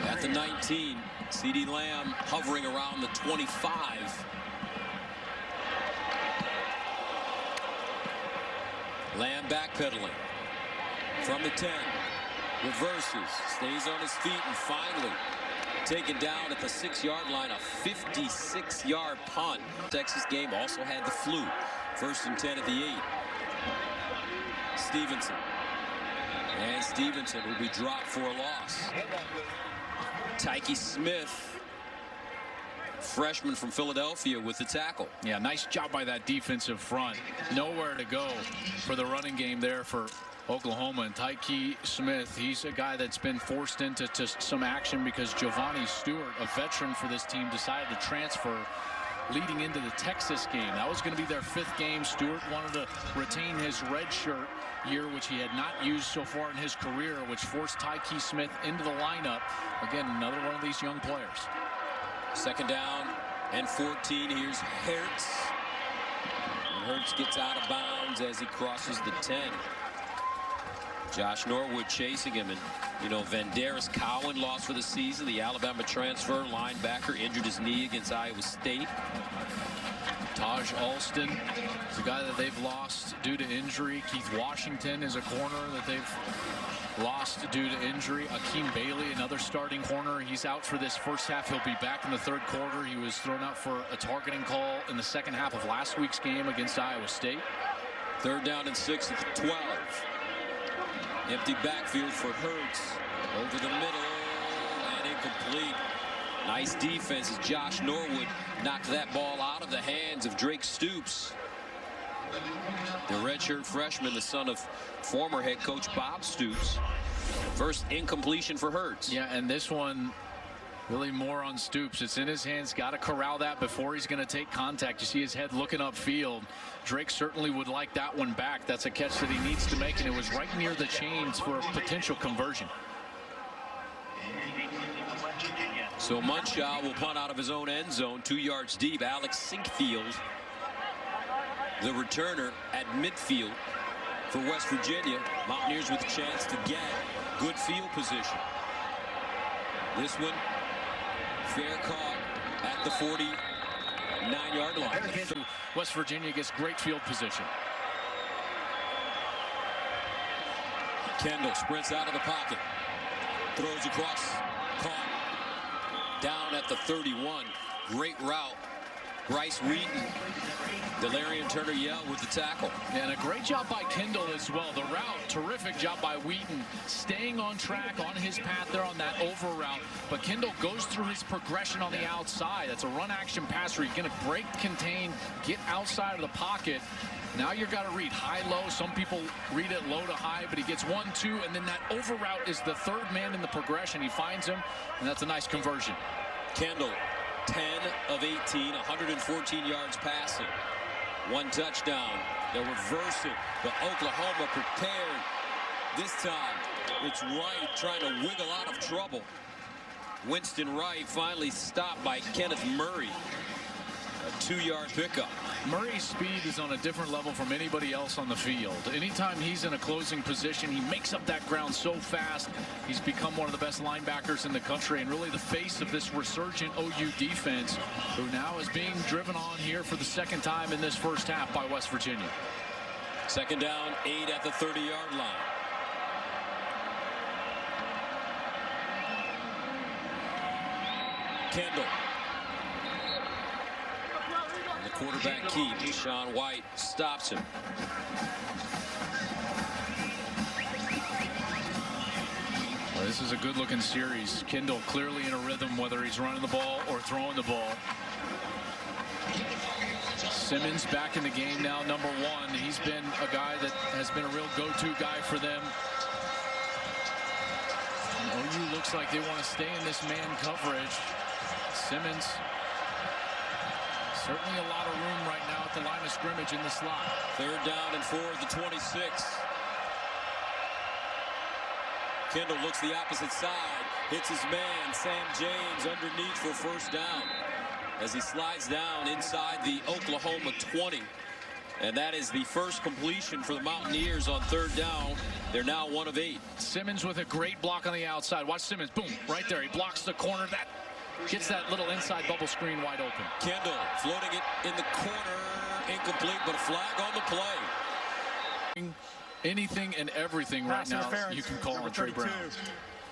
At the 19, CeeDee Lamb hovering around the 25. Lamb backpedaling from the 10. Reverses, stays on his feet, and finally taken down at the 6-yard line. A 56-yard punt. Texas game also had the flu. 1st and 10 at the 8. Stevenson. And Stevenson will be dropped for a loss. Tyke Smith, freshman from Philadelphia, with the tackle. Yeah, nice job by that defensive front. Nowhere to go for the running game there for Oklahoma. And Tyke Smith, he's a guy that's been forced into some action because Giovanni Stewart, a veteran for this team, decided to transfer leading into the Texas game. That was going to be their 5th game. Stewart wanted to retain his red shirt year, which he had not used so far in his career, which forced Tyke Smith into the lineup. Again, another one of these young players. 2nd down and 14. Here's Hertz. And Hertz gets out of bounds as he crosses the 10. Josh Norwood chasing him, and you know, Vandaris Cowan lost for the season. The Alabama transfer linebacker injured his knee against Iowa State. Taj Alston is a guy that they've lost due to injury. Keith Washington is a corner that they've lost due to injury. Akeem Bailey, another starting corner. He's out for this first half. He'll be back in the 3rd quarter. He was thrown out for a targeting call in the 2nd half of last week's game against Iowa State. 3rd down and 6 at the 12. Empty backfield for Hertz. Over the middle and incomplete. Nice defense as Josh Norwood knocked that ball out of the hands of Drake Stoops. The redshirt freshman, the son of former head coach Bob Stoops. First incompletion for Hertz. Yeah, and this one really more on Stoops. It's in his hands. Got to corral that before he's going to take contact. You see his head looking upfield. Drake certainly would like that one back. That's a catch that he needs to make, and it was right near the chains for a potential conversion. So Munchau will punt out of his own end zone, 2 yards deep. Alex Sinkfield, the returner at midfield for West Virginia. Mountaineers with a chance to get good field position. This one, fair caught at the 49-yard line. West Virginia gets great field position. Kendall sprints out of the pocket. Throws across. Caught. Down at the 31. Great route. Bryce Wheaton. Delarian Turner-Yell with the tackle. And a great job by Kendall as well. The route, terrific job by Wheaton, staying on track on his path there on that over route. But Kendall goes through his progression on the outside. That's a run action passer. He's going to break, contain, get outside of the pocket. Now you've got to read high-low. Some people read it low to high, but he gets 1, 2, and then that over route is the third man in the progression. He finds him, and that's a nice conversion. Kendall, 10 of 18, 114 yards passing. 1 touchdown. They'll reverse it, but Oklahoma prepared. This time, it's Wright trying to wiggle out of trouble. Winston Wright finally stopped by Kenneth Murray. A 2-yard pickup. Murray's speed is on a different level from anybody else on the field. Anytime he's in a closing position, he makes up that ground so fast. He's become one of the best linebackers in the country and really the face of this resurgent OU defense, who now is being driven on here for the second time in this first half by West Virginia. Second down, 8 at the 30-yard line. Kendall. The quarterback keep. Sean White stops him. Well, this is a good-looking series. Kendall clearly in a rhythm, whether he's running the ball or throwing the ball. Simmons back in the game now, number 1. He's been a guy that has been a real go-to guy for them. And OU looks like they want to stay in this man coverage. Simmons. Certainly a lot of room right now at the line of scrimmage in the slot. Third down and 4 at the 26. Kendall looks the opposite side. Hits his man, Sam James, underneath for first down. As he slides down inside the Oklahoma 20. And that is the first completion for the Mountaineers on third down. They're now 1 of 8. Simmons with a great block on the outside. Watch Simmons, boom, right there. He blocks the corner. That gets that little inside bubble screen wide open. Kendall floating it in the corner. Incomplete, but a flag on the play. Anything and everything right now you can call on Trey Brown.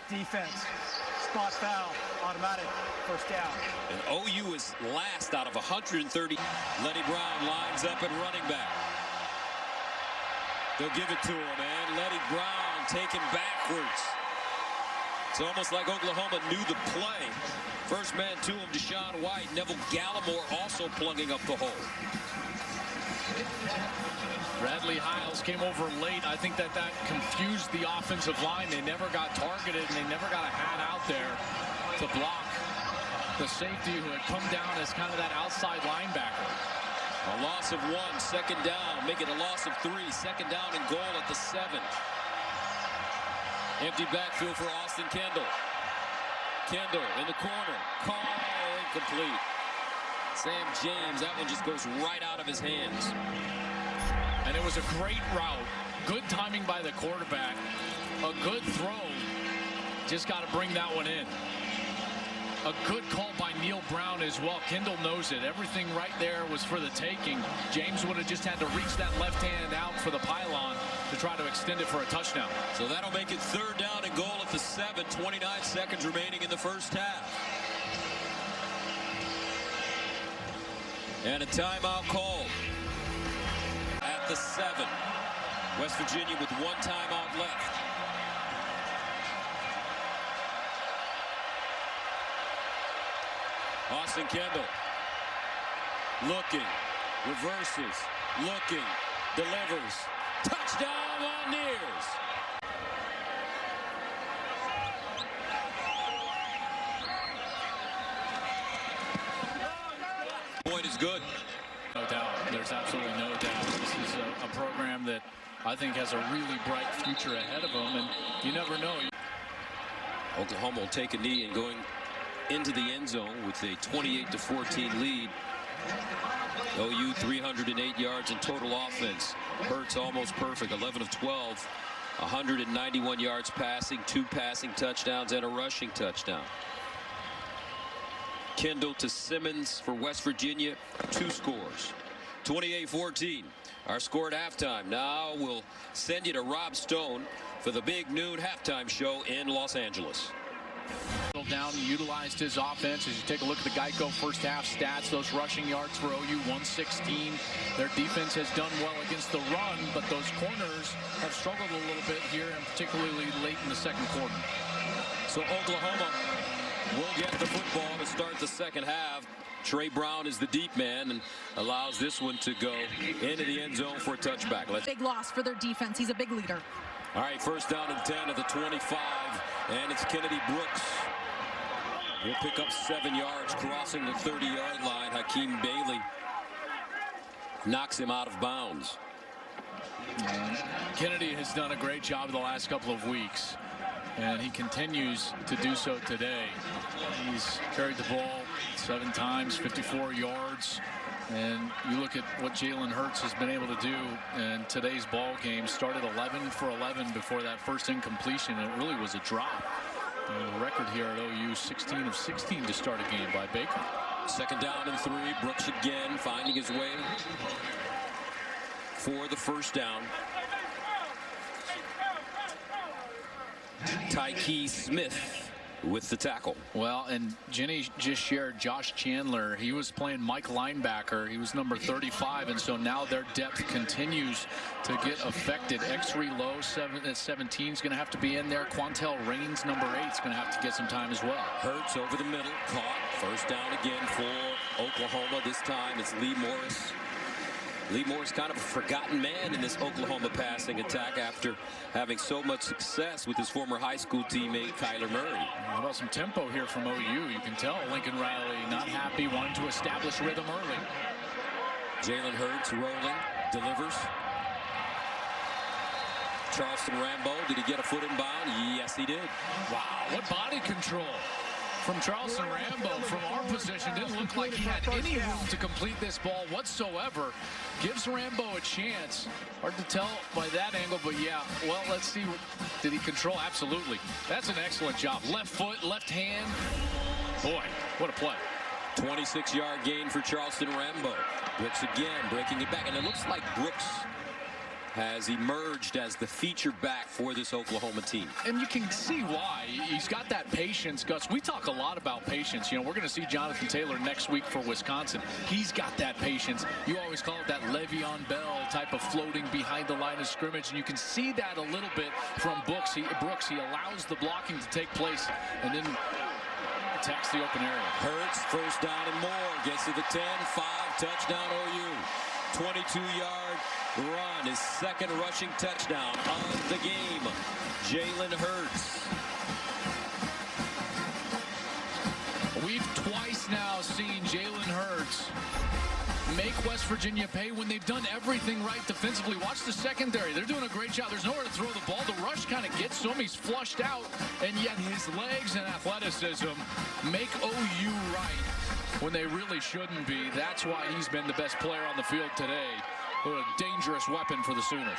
Defense. Spot foul. Automatic. First down. And OU is last out of 130. Lenny Brown lines up at running back. They'll give it to him, and Lenny Brown taken backwards. It's almost like Oklahoma knew the play. First man to him, Deshaun White. Neville Gallimore also plugging up the hole. Bradley Hiles came over late. I think that confused the offensive line. They never got targeted, and they never got a hat out there to block the safety who had come down as kind of that outside linebacker. A loss of 1, second down. Make it a loss of 3. Second down and goal at the 7. Empty backfield for Austin Kendall. Kendall in the corner. Call incomplete. Sam James, that one just goes right out of his hands. And it was a great route. Good timing by the quarterback. A good throw. Just got to bring that one in. A good call by Neil Brown as well. Kendall knows it. Everything right there was for the taking. James would have just had to reach that left hand out for the pylon to try to extend it for a touchdown. So that'll make it third down and goal at the 7. 29 seconds remaining in the first half. And a timeout called at the 7. West Virginia with 1 timeout left. Austin Kendall looking, reverses, looking, delivers. Touchdown Mountaineers. Point is good. No doubt. There's absolutely no doubt. This is a program that I think has a really bright future ahead of them, and you never know. Oklahoma will take a knee and going into the end zone with a 28-14 lead. OU 308 yards in total offense. Hurts almost perfect, 11 of 12, 191 yards passing, 2 passing touchdowns and a rushing touchdown. Kendall to Simmons for West Virginia, 2 scores. 28-14. Our score at halftime. Now we'll send you to Rob Stone for the big noon halftime show in Los Angeles. Down, utilized his offense. As you take a look at the Geico first half stats, those rushing yards for OU 116. Their defense has done well against the run, but those corners have struggled a little bit here, and particularly late in the second quarter. So Oklahoma will get the football to start the second half. Trey Brown is the deep man and allows this one to go into the end zone for a touchback. Big loss for their defense. He's a big leader. All right, first down and 10 at the 25, and it's Kennedy Brooks. He'll pick up 7 yards crossing the 30-yard line. Hakeem Bailey knocks him out of bounds. Kennedy has done a great job the last couple of weeks, and he continues to do so today. He's carried the ball 7 times, 54 yards. And you look at what Jalen Hurts has been able to do in today's ball game. Started 11 for 11 before that first incompletion. It really was a drop. The record here at OU, 16 of 16 to start a game by Baker. Second down and 3. Brooks again finding his way for the first down. Tyke Smith with the tackle. Well, and Jenny just shared Josh Chandler. He was playing Mike linebacker. He was number 35, and so now their depth continues to get affected. X3 Low, 17 is going to have to be in there. Quantel Raines, number 8, is going to have to get some time as well. Hurts over the middle, caught. First down again for Oklahoma. This time it's Lee Morris. Lee Morris kind of a forgotten man in this Oklahoma passing attack after having so much success with his former high school teammate Kyler Murray. How about some tempo here from OU? You can tell Lincoln Riley not happy, wanting to establish rhythm early. Jalen Hurts rolling, delivers. Charleston Rambo, did he get a foot in bound? Yes, he did. Wow, what body control from Charleston Rambo from our position. Didn't look like he had any room to complete this ball whatsoever. Gives Rambo a chance. Hard to tell by that angle, but yeah, well, let's see. Did he control? Absolutely. That's an excellent job. Left foot, left hand. Boy, what a play. 26-yard gain for Charleston Rambo. Brooks again breaking it back, and it looks like Brooks has emerged as the feature back for this Oklahoma team. And you can see why. He's got that patience, Gus. We talk a lot about patience. You know, we're going to see Jonathan Taylor next week for Wisconsin. He's got that patience. You always call it that Le'Veon Bell type of floating behind the line of scrimmage, and you can see that a little bit from Brooks. He allows the blocking to take place and then attacks the open area. Hurts, first down and more. Gets to the 10, 5, touchdown OU. 22-yard run, his second rushing touchdown of the game. Jalen Hurts. We've twice now seen Jalen Hurts make West Virginia pay when they've done everything right defensively. Watch the secondary. They're doing a great job. There's nowhere to throw the ball. The rush kind of gets to him. He's flushed out, and yet his legs and athleticism make OU right when they really shouldn't be. That's why he's been the best player on the field today. What a dangerous weapon for the Sooners.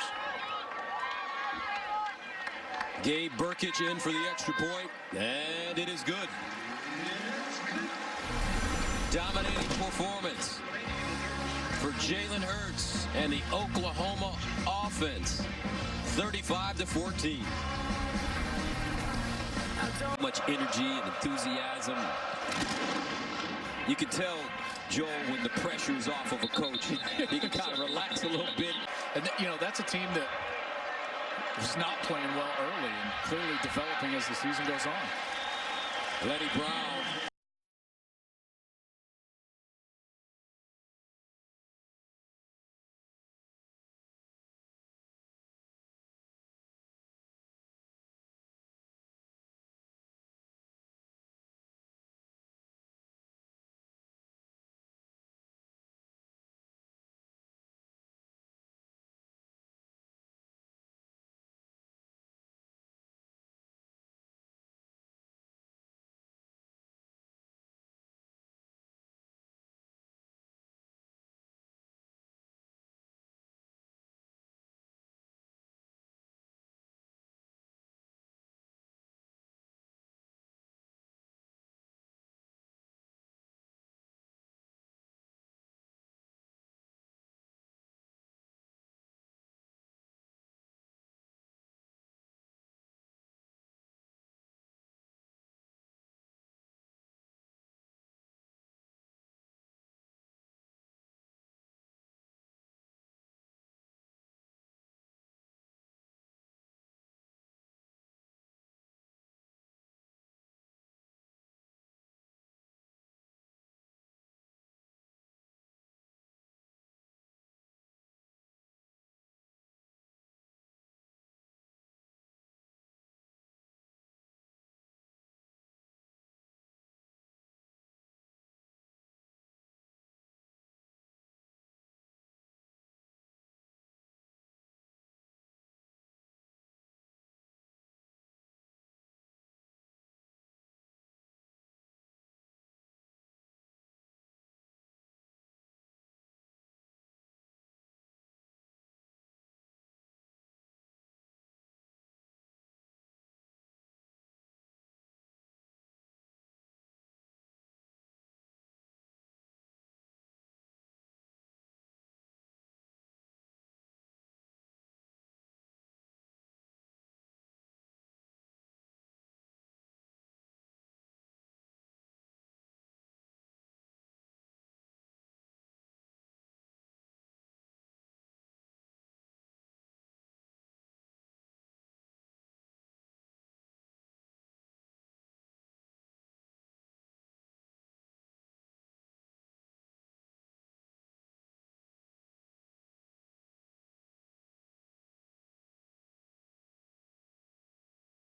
Gabe Burkich in for the extra point, and it is good. Dominating performance for Jalen Hurts and the Oklahoma offense. 35-14. Much energy and enthusiasm. You can tell, Joel, when the pressure is off of a coach, he can kind of relax a little bit. And, you know, that's a team that is not playing well early and clearly developing as the season goes on. Lenny Brown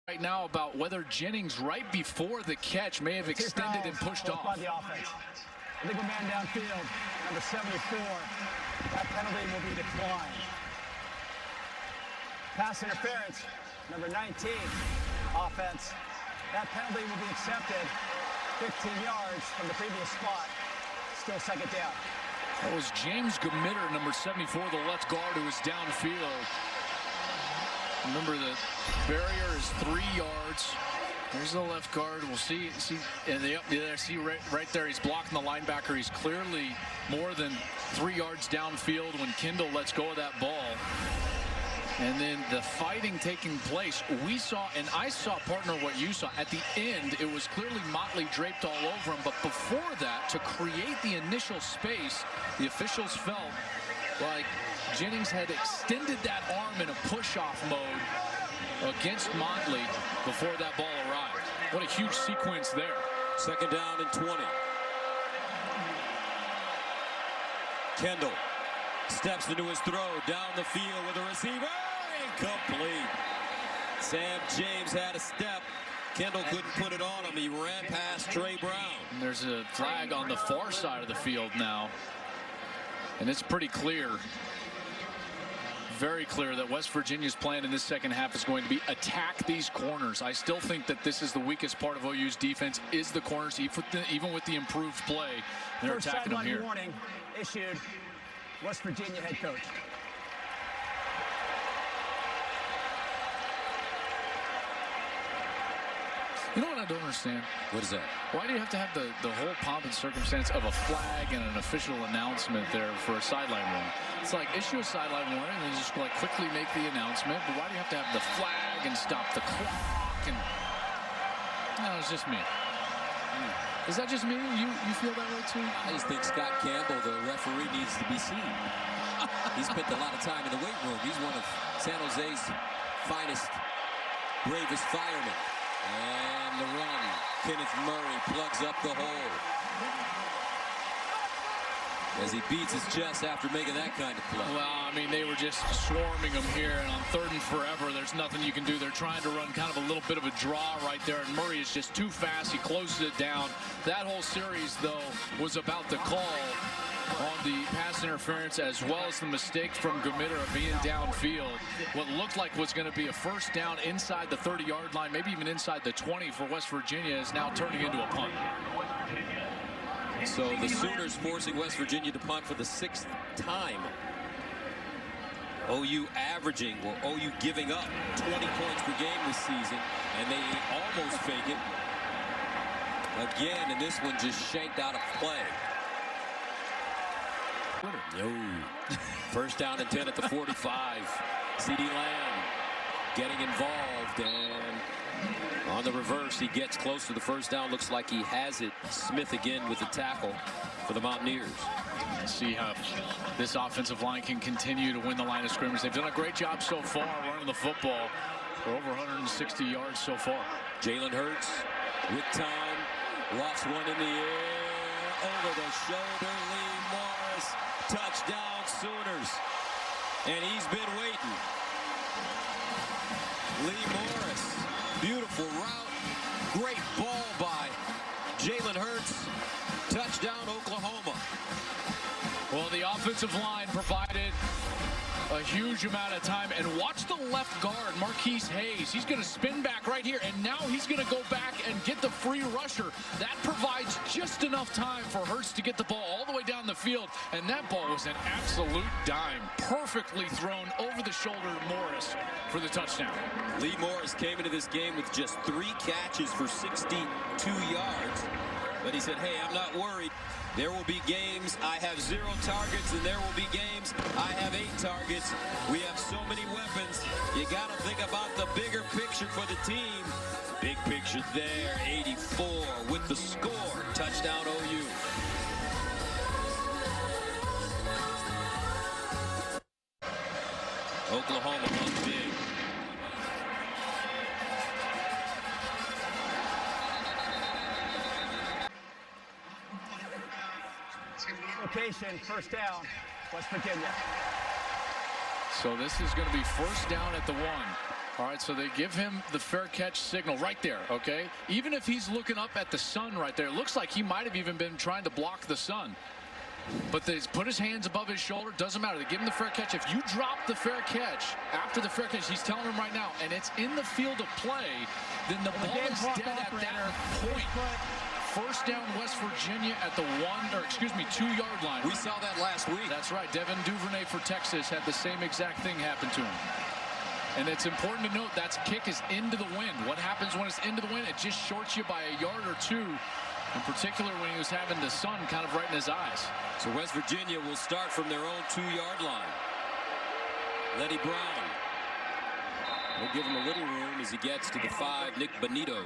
right now about whether Jennings right before the catch may have extended and pushed off. By the offense. Illegal man downfield, number 74. That penalty will be declined. Pass interference, number 19. Offense. That penalty will be accepted 15 yards from the previous spot. Still second down. That was James Gamitter, number 74, the left guard, who was downfield. Remember, the barrier is 3 yards. There's the left guard. We'll see, and see right there, he's blocking the linebacker. He's clearly more than 3 yards downfield when Kendall lets go of that ball. And then the fighting taking place, we saw, and I saw, partner, what you saw. At the end, it was clearly Motley draped all over him. But before that, to create the initial space, the officials felt like Jennings had extended that arm in a push-off mode against Motley before that ball arrived. What a huge sequence there. Second down and 20. Kendall steps into his throw down the field with a receiver. Incomplete. Sam James had a step. Kendall couldn't put it on him. He ran past Trey Brown. And there's a flag on the far side of the field now. And it's pretty clear, very clear, that West Virginia's plan in this second half is going to be attack these corners. I still think that this is the weakest part of OU's defense, is the corners, even with the improved play. They're attacking them here. Warning issued West Virginia head coach. You know what I don't understand? What is that? Why do you have to have the whole pomp and circumstance of a flag and an official announcement there for a sideline warning? It's like, issue a sideline warning and then just like quickly make the announcement. But why do you have to have the flag and stop the clock? And no, it's just me. Is that just me? You feel that way too? I just think Scott Campbell, the referee, needs to be seen. He spent a lot of time in the weight room. He's one of San Jose's finest, bravest firemen. And the run. Kenneth Murray plugs up the hole as he beats his chest after making that kind of play. Well, I mean, they were just swarming him here, and on 3rd and forever, there's nothing you can do. They're trying to run kind of a little bit of a draw right there, and Murray is just too fast. He closes it down. That whole series, though, was about the call on the pass interference, as well as the mistake from Gamitter of being downfield. What looked like was going to be a first down inside the 30-yard line, maybe even inside the 20 for West Virginia, is now turning into a punt. So the Sooners forcing West Virginia to punt for the 6th time. OU averaging, or OU giving up 20 points per game this season, and they almost fake it again, and this one just shanked out of play. No. First down and 10 at the 45. CeeDee Lamb getting involved, and on the reverse, he gets close to the first down. Looks like he has it. Smith again with the tackle for the Mountaineers. See how this offensive line can continue to win the line of scrimmage. They've done a great job so far running the football for over 160 yards so far. Jalen Hurts with time. Lofts one in the air. Over the shoulder, Lee Morris. Touchdown, Sooners. And he's been waiting. Lee Morris. Beautiful route. Great ball by Jalen Hurts. Touchdown, Oklahoma. Well, the offensive line provided a huge amount of time. And watch the left guard, Marquise Hayes. He's going to spin back right here. And now he's going to go back and get the free rusher. That provides just enough time for Hurts to get the ball all the way down the field. And that ball was an absolute dime. Perfectly thrown over the shoulder to Morris for the touchdown. Lee Morris came into this game with just 3 catches for 62 yards. But he said, hey, I'm not worried. There will be games I have 0 targets, and there will be games I have 8 targets. We have so many weapons. You got to think about the bigger picture for the team. Big picture there, 84 with the score. Touchdown, OU. Oklahoma won big. Location, first down, West Virginia. So this is going to be first down at the 1. All right, so they give him the fair catch signal right there, okay? Even if he's looking up at the sun right there, it looks like he might have even been trying to block the sun. But they put his hands above his shoulder. Doesn't matter. They give him the fair catch. If you drop the fair catch after the fair catch, he's telling him right now, and it's in the field of play, then the ball is dead at that point. First down, West Virginia at the 2-yard line. We saw that last week. That's right. Devin Duvernay for Texas had the same exact thing happen to him. And it's important to note that kick is into the wind. What happens when it's into the wind? It just shorts you by a yard or two, in particular when he was having the sun kind of right in his eyes. So West Virginia will start from their own 2-yard line. Letty Brown will give him a little room as he gets to the 5. Nick Bonito.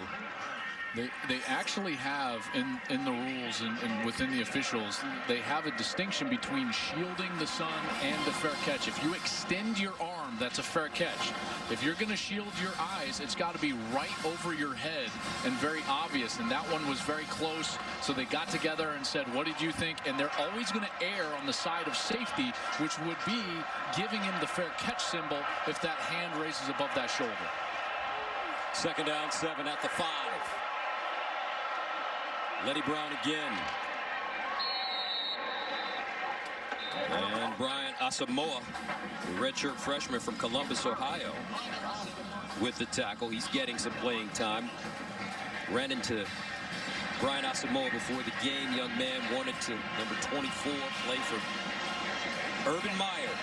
They actually have in the rules and within the officials, they have a distinction between shielding the sun and the fair catch. If you extend your arm, that's a fair catch. If you're going to shield your eyes, it's got to be right over your head and very obvious. And that one was very close. So they got together and said, what did you think? And they're always going to err on the side of safety, which would be giving him the fair catch symbol if that hand raises above that shoulder. 2nd down, 7 at the 5. Letty Brown again. And Brian Asamoah, the redshirt freshman from Columbus, Ohio, with the tackle. He's getting some playing time. Ran into Brian Asamoah before the game. Young man wanted to, number 24, play for Urban Meyer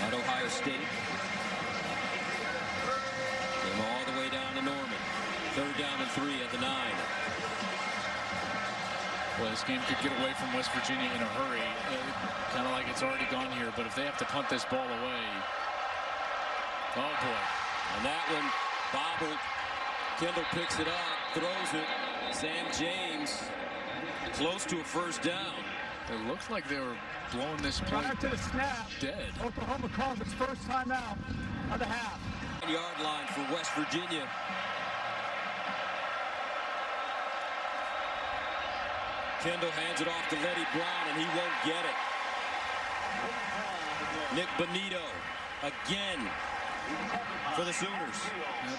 at Ohio State. Came all the way down to Norman. 3rd down and 3 at the 9. Well, this game could get away from West Virginia in a hurry. Kind of like it's already gone here. But if they have to punt this ball away. Oh, boy. And that one bobbled. Kendall picks it up, throws it. Sam James close to a 1st down. It looks like they were blowing this play Prior to the snap, dead. Oklahoma calls its first timeout of the half. 1-yard line for West Virginia. Kendall hands it off to Letty Brown, and he won't get it. Nick Bonito again for the Sooners.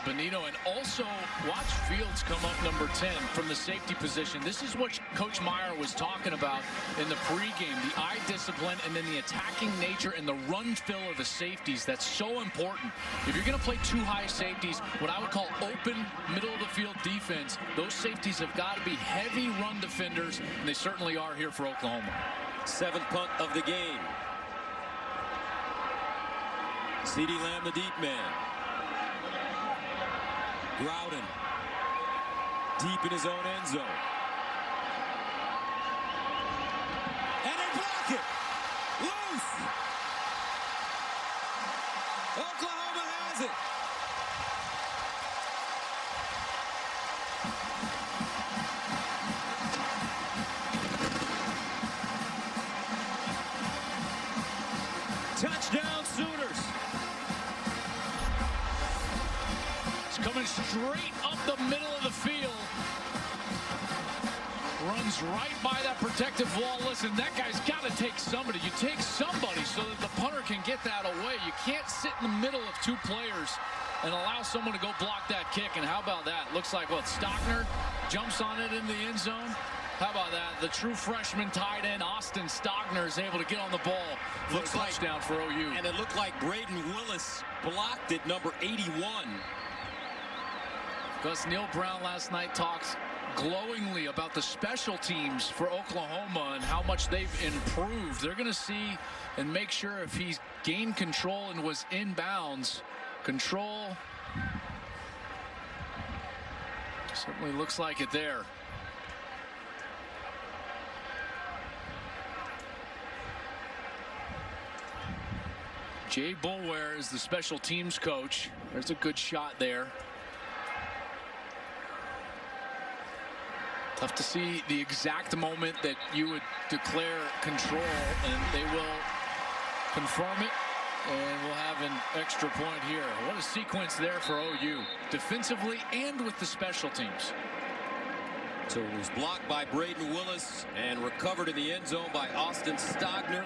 Bonito, and also watch Fields come up number 10 from the safety position. This is what Coach Meyer was talking about in the pregame, the eye discipline and then the attacking nature and the run fill of the safeties. That's so important. If you're going to play 2 high safeties, what I would call open middle of the field defense, those safeties have got to be heavy run defenders, and they certainly are here for Oklahoma. 7th punt of the game. CeeDee Lamb, the deep man. Groudon deep in his own end zone. And they block it. Loose. Oklahoma has it. Touchdown Sooners. Coming straight up the middle of the field. Runs right by that protective wall. Listen, that guy's got to take somebody. You take somebody so that the punter can get that away. You can't sit in the middle of 2 players and allow someone to go block that kick. And how about that? Looks like, what, Stockner jumps on it in the end zone. How about that? The true freshman tight end, Austin Stockner, is able to get on the ball. Looks like touchdown for OU. And it looked like Braden Willis blocked it, number 81. Gus Neil Brown last night talks glowingly about the special teams for Oklahoma and how much they've improved. They're going to see and make sure if he's gained control and was inbounds. Control. Certainly looks like it there. Jay Boulware is the special teams coach. There's a good shot there. Tough to see the exact moment that you would declare control, and they will confirm it, and we'll have an extra point here. What a sequence there for OU, defensively and with the special teams. So it was blocked by Braden Willis and recovered in the end zone by Austin Stogner.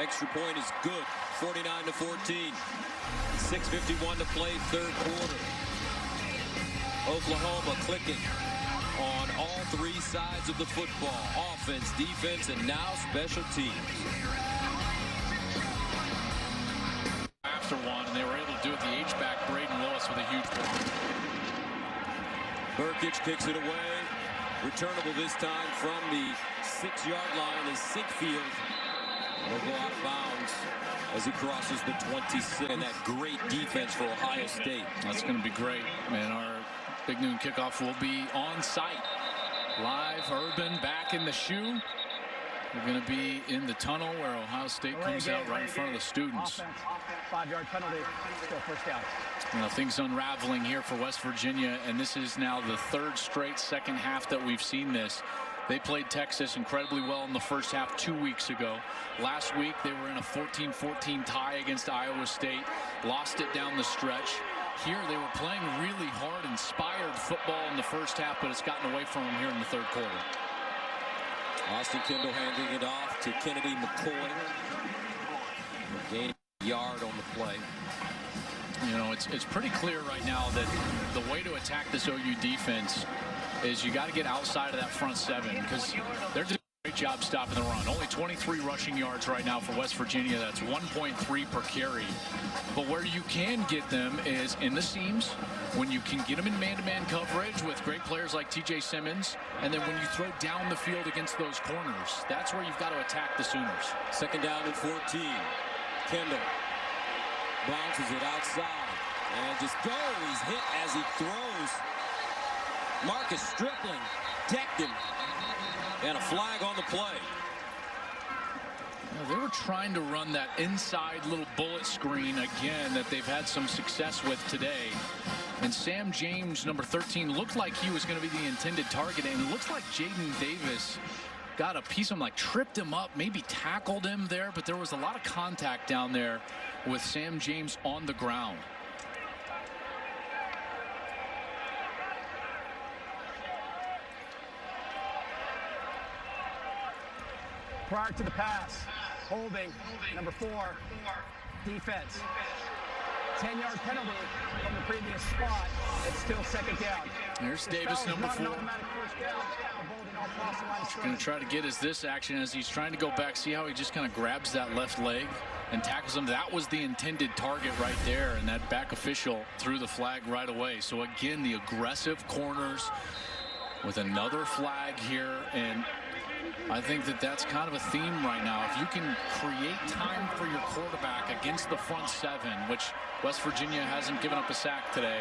Extra point is good, 49-14. 6:51 to play, third quarter. Oklahoma clicking on all three sides of the football. Offense, defense, and now special teams. After one, and they were able to do it the H-back Braden Willis with a huge block. Burkich kicks it away. Returnable this time from the 6-yard line is Sinkfield. Will go out of bounds as he crosses the 26. And that great defense for Ohio State. That's going to be great, man. Our big noon kickoff will be on site. Live, Urban back in the shoe. We're going to be in the tunnel where Ohio State comes out right in front of the students. Offense, 5-yard penalty, still first down. You know, things unraveling here for West Virginia, and this is now the third straight second half that we've seen this. They played Texas incredibly well in the first half 2 weeks ago. Last week they were in a 14-14 tie against Iowa State, lost it down the stretch. Here they were playing really hard, inspired football in the first half, but it's gotten away from them here in the third quarter. Austin Kendall handing it off to Kennedy McCoy. Gaining a yard on the play. You know, it's pretty clear right now that the way to attack this OU defense is you got to get outside of that front seven, because they're doing a great job stopping the run. Only 23 rushing yards right now for West Virginia. That's 1.3 per carry. But where you can get them is in the seams, when you can get them in man-to-man coverage with great players like TJ Simmons, and then when you throw down the field against those corners, that's where you've got to attack the Sooners. Second down and 14. Kendall bounces it outside and just goes. He's hit as he throws. Marcus Stripling decked him, and a flag on the play. They were trying to run that inside little bullet screen again that they've had some success with today. And Sam James, number 13, looked like he was going to be the intended target. And it looks like Jaden Davis got a piece of him, like tripped him up, maybe tackled him there. But there was a lot of contact down there with Sam James on the ground. Prior to the pass, holding, number 4, defense. 10-yard penalty from the previous spot. It's still second down. There's Davis, number 4. Going to try to get this action as he's trying to go back. See how he just kind of grabs that left leg and tackles him. That was the intended target right there, and that back official threw the flag right away. So again, the aggressive corners with another flag here, and I think that's kind of a theme right now. If you can create time for your quarterback against the front seven, which West Virginia hasn't given up a sack today,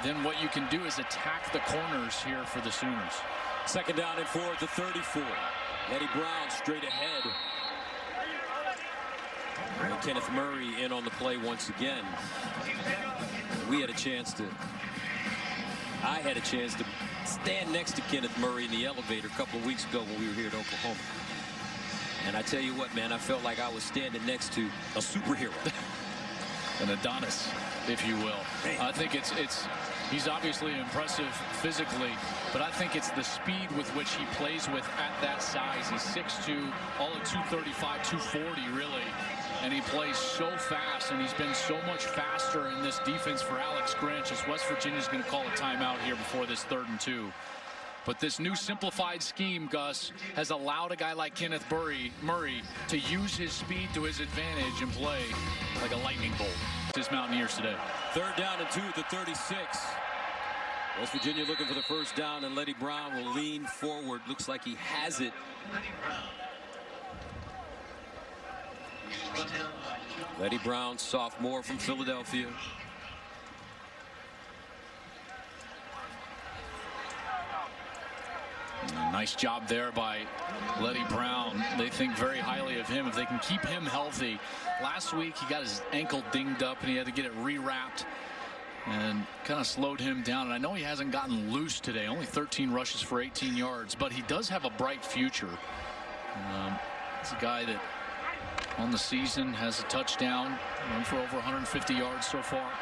then what you can do is attack the corners here for the Sooners. Second down and 4 at the 34. Eddie Brown straight ahead. And Kenneth Murray in on the play once again. I had a chance to stand next to Kenneth Murray in the elevator a couple of weeks ago when we were here at Oklahoma. And I tell you what, man, I felt like I was standing next to a superhero. An Adonis, if you will. Man. I think he's obviously impressive physically, but I think it's the speed with which he plays with at that size. He's 6'2", all at 235, 240 really. And he plays so fast, and he's been so much faster in this defense for Alex Grinch, as West Virginia's going to call a timeout here before this 3rd and 2. But this new simplified scheme, Gus, has allowed a guy like Kenneth Murray to use his speed to his advantage and play like a lightning bolt. His Mountaineers today. 3rd down and 2 at the 36. West Virginia looking for the first down, and Eddie Brown will lean forward. Looks like he has it. Eddie Brown, sophomore from Philadelphia. Nice job there by Eddie Brown. They think very highly of him if they can keep him healthy. Last week he got his ankle dinged up and he had to get it rewrapped and kind of slowed him down. And I know he hasn't gotten loose today, only 13 rushes for 18 yards, but he does have a bright future. He's a guy that on the season has a touchdown, run for over 150 yards so far.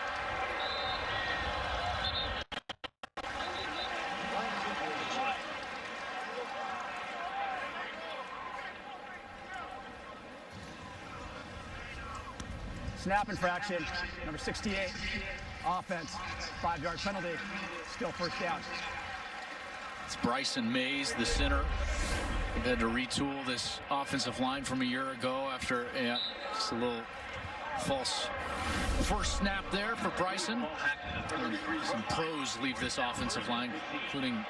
Snap infraction, number 68. Offense, 5-yard penalty, still first down. It's Bryson Mays, the center. They've had to retool this offensive line from a year ago after just a little false first snap there for Bryson. And some pros leave this offensive line, including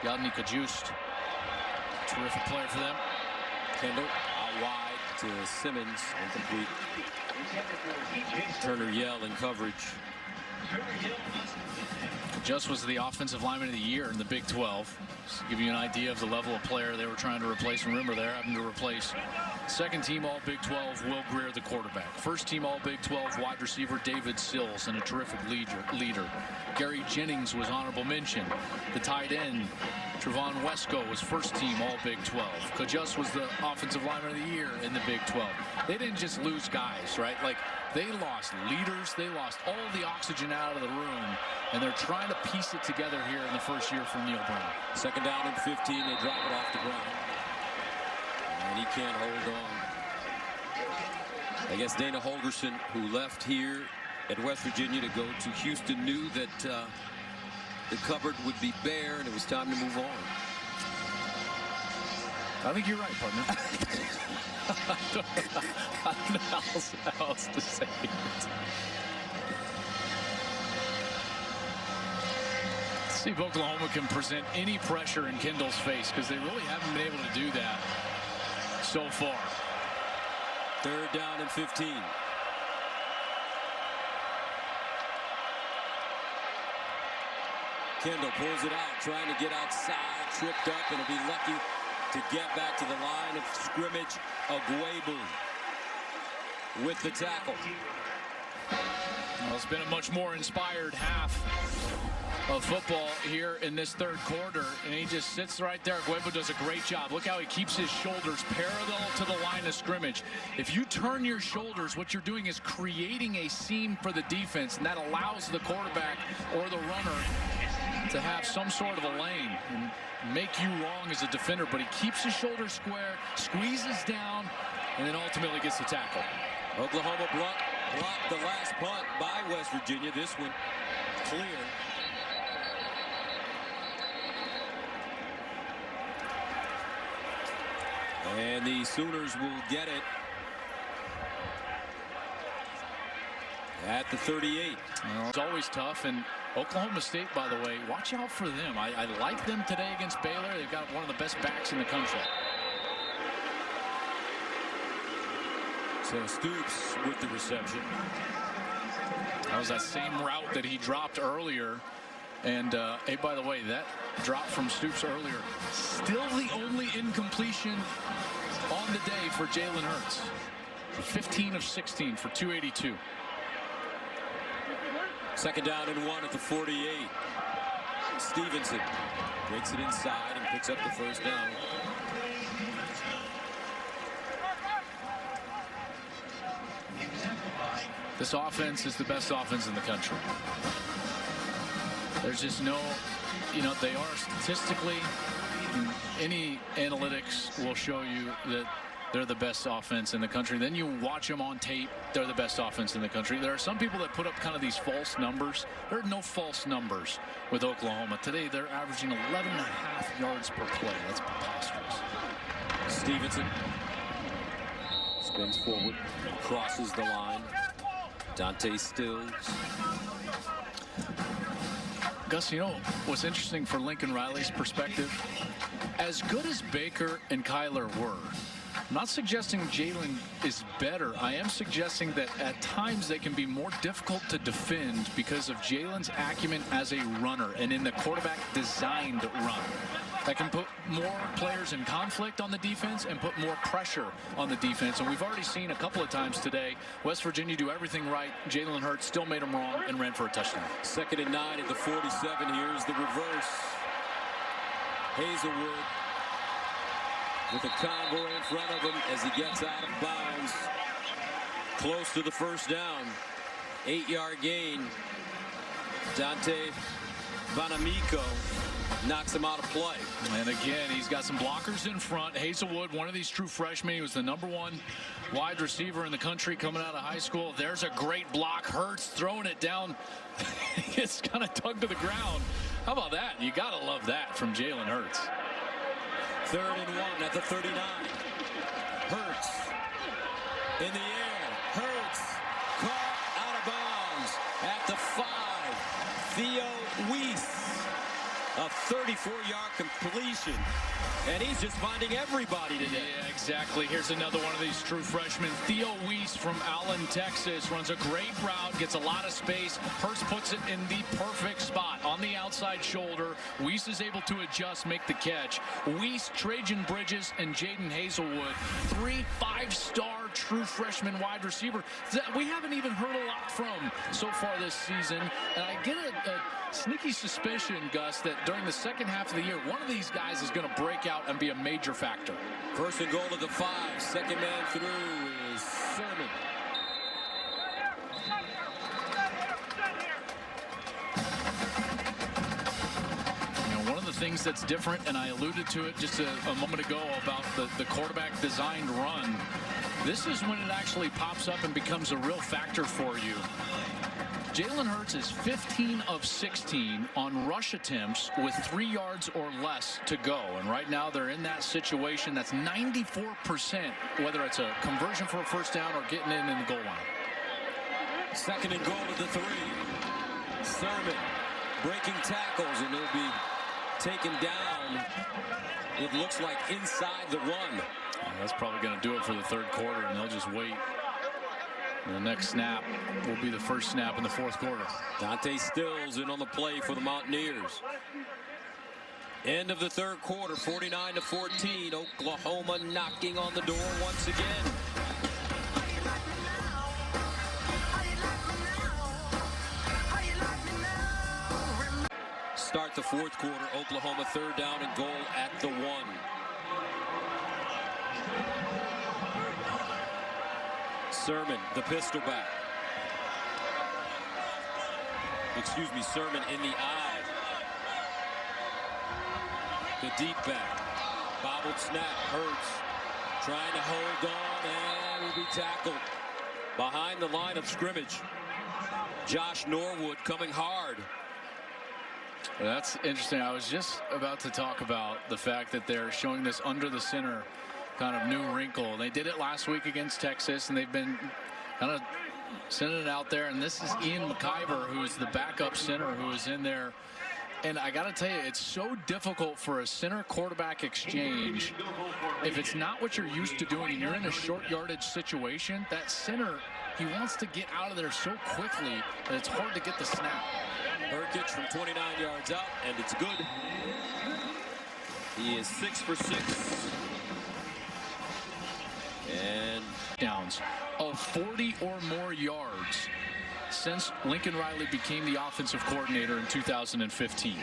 Yadni Kajust. Terrific player for them. Kendall out wide to Simmons, incomplete. Turner Yell in coverage. Just was the offensive lineman of the year in the Big 12. Just to give you an idea of the level of player they were trying to replace. Remember, they're having to replace second team All Big 12 Will Greer, the quarterback. First team All Big 12 wide receiver David Sills, and a terrific leader. Gary Jennings was honorable mention. The tight end Trevon Wesco was first team All Big 12. Kajus was the offensive lineman of the year in the Big 12. They didn't just lose guys, right? Like, they lost leaders. They lost all the oxygen out of the room, and they're trying to piece it together here in the first year for Neil Brown. Second down and 15. They drop it off to Brown, and he can't hold on. I guess Dana Holgerson, who left here at West Virginia to go to Houston, knew that the cupboard would be bare and it was time to move on. I think you're right, partner. I don't know how else to say it. Let's see if Oklahoma can present any pressure in Kendall's face, because they really haven't been able to do that so far. Third down and 15. Kendall pulls it out, trying to get outside, tripped up, and he'll be lucky to get back to the line of scrimmage. Agwebu with the tackle. Well, it's been a much more inspired half of football here in this third quarter, and he just sits right there. Agwebu does a great job. Look how he keeps his shoulders parallel to the line of scrimmage. If you turn your shoulders, what you're doing is creating a seam for the defense, and that allows the quarterback or the runner to have some sort of a lane and make you wrong as a defender. But he keeps his shoulders square, squeezes down, and then ultimately gets the tackle. Oklahoma blocked the last punt by West Virginia. This one clear. And the Sooners will get it at the 38. Well, it's always tough, and Oklahoma State, by the way, watch out for them. I like them today against Baylor. They've got one of the best backs in the country. So Stoops with the reception. That was that same route that he dropped earlier. And, hey, by the way, that drop from Stoops earlier, still the only incompletion on the day for Jalen Hurts. 15 of 16 for 282. Second down and 1 at the 48. Stevenson breaks it inside and picks up the first down. This offense is the best offense in the country. There's just no, they are statistically, any analytics will show you that they're the best offense in the country. Then you watch them on tape, they're the best offense in the country. There are some people that put up kind of these false numbers. There are no false numbers with Oklahoma. Today they're averaging 11.5 yards per play. That's preposterous. Stevenson spins forward, crosses the line. Dante Stills. Gus, what's interesting for Lincoln Riley's perspective? As good as Baker and Kyler were, I'm not suggesting Jalen is better. I am suggesting that at times they can be more difficult to defend because of Jalen's acumen as a runner and in the quarterback designed run. That can put more players in conflict on the defense and put more pressure on the defense. And we've already seen a couple of times today West Virginia do everything right. Jalen Hurts still made them wrong and ran for a touchdown. Second and 9 at the 47. Here's the reverse. Hazelwood with a convoy in front of him as he gets out of bounds. Close to the first down. 8-yard gain. Dante Bonamico knocks him out of play. And again, he's got some blockers in front. Hazelwood, one of these true freshmen. He was the #1 wide receiver in the country coming out of high school. There's a great block. Hurts throwing it down. It's kind of tugged to the ground. How about that? You got to love that from Jalen Hurts. 3rd and 1 at the 39. Hurts in the air. Hurts caught out of bounds at the 5. Theo Weiss, a 34-yard completion, and he's just finding everybody today. Yeah, exactly. Here's another one of these true freshmen. Theo Weiss from Allen, Texas, runs a great route, gets a lot of space. Hurst puts it in the perfect spot on the outside shoulder. Weiss is able to adjust, make the catch. Weiss, Trajan Bridges, and Jaden Hazelwood, 3 5-star true freshman wide receiver that we haven't even heard a lot from so far this season. And I get a sneaky suspicion, Gus, that during the second half of the year, one of these guys is going to break out and be a major factor. 1st and goal at the 5. Second man through is Sermon. One of the things that's different, and I alluded to it just a moment ago about the quarterback designed run, this is when it actually pops up and becomes a real factor for you. Jalen Hurts is 15 of 16 on rush attempts with 3 yards or less to go. And right now they're in that situation. That's 94%, whether it's a conversion for a first down or getting in the goal line. 2nd and goal at the 3. Sermon breaking tackles, and he'll be taken down. It looks like inside the 1. That's probably going to do it for the 3rd quarter, and they'll just wait. The next snap will be the first snap in the 4th quarter. Dante Stills in on the play for the Mountaineers. End of the 3rd quarter, 49-14. Oklahoma knocking on the door once again. Start the 4th quarter. Oklahoma 3rd down and goal at the 1. Sermon, the pistol back. Excuse me, Sermon in the eye. The deep back. Bobbled snap. Hurts trying to hold on and will be tackled behind the line of scrimmage. Josh Norwood coming hard. That's interesting. I was just about to talk about the fact that they're showing this under the center kind of new wrinkle. They did it last week against Texas, and they've been kind of sending it out there. And this is Ian McIver, who is the backup center, who is in there. And I got to tell you, it's so difficult for a center quarterback exchange. If it's not what you're used to doing and you're in a short yardage situation, that center, he wants to get out of there so quickly that it's hard to get the snap. Burkett from 29 yards out, and it's good. He is 6 for 6. And downs of 40 or more yards since Lincoln Riley became the offensive coordinator in 2015.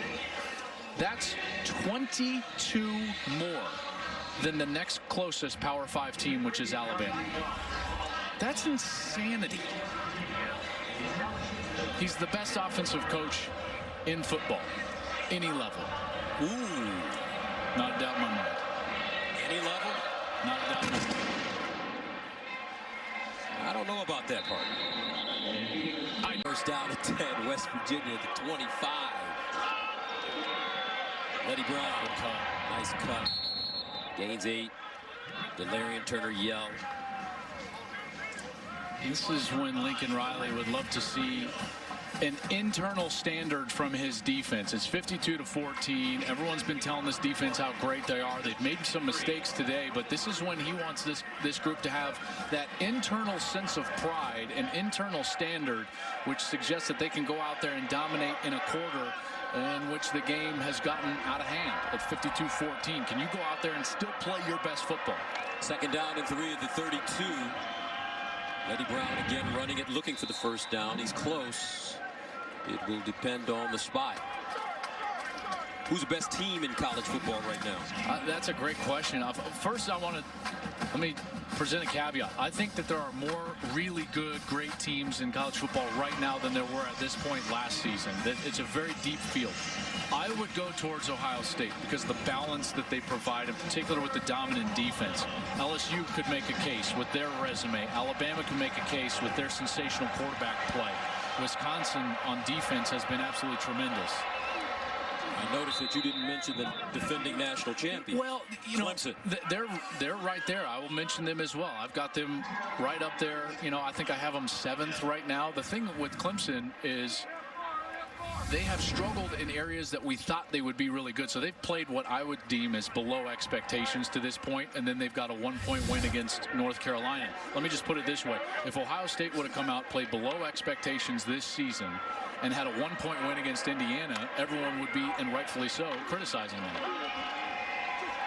That's 22 more than the next closest Power 5 team, which is Alabama. That's insanity. He's the best offensive coach in football, any level. Ooh. Not a doubt in my mind. Any level? Not a doubt in my mind. I don't know about that part. First down at 10, West Virginia at the 25. Letty Brown. Cut. Nice cut. Gains 8. Delarian Turner yell. This is when Lincoln Riley would love to see an internal standard from his defense. It's 52-14. Everyone's been telling this defense how great they are. They've made some mistakes today, but this is when he wants this group to have that internal sense of pride, an internal standard, which suggests that they can go out there and dominate in a quarter in which the game has gotten out of hand at 52-14. Can you go out there and still play your best football? 2nd down and 3 at the 32. Letty Brown again running it, looking for the first down. He's close. It will depend on the spot. Who's the best team in college football right now? That's a great question. First, let me present a caveat. I think that there are more really good, great teams in college football right now than there were at this point last season. It's a very deep field. I would go towards Ohio State because of the balance that they provide, in particular with the dominant defense. LSU could make a case with their resume. Alabama can make a case with their sensational quarterback play. Wisconsin on defense has been absolutely tremendous. I noticed that you didn't mention the defending national champion. Well, you know, Clemson. They're right there. I will mention them as well. I've got them right up there. You know, I think I have them 7th right now. The thing with Clemson is they have struggled in areas that we thought they would be really good. So they've played what I would deem as below expectations to this point, and then they've got a 1-point win against North Carolina. Let me just put it this way. If Ohio State would have come out, played below expectations this season, and had a 1-point win against Indiana, everyone would be, and rightfully so, criticizing them.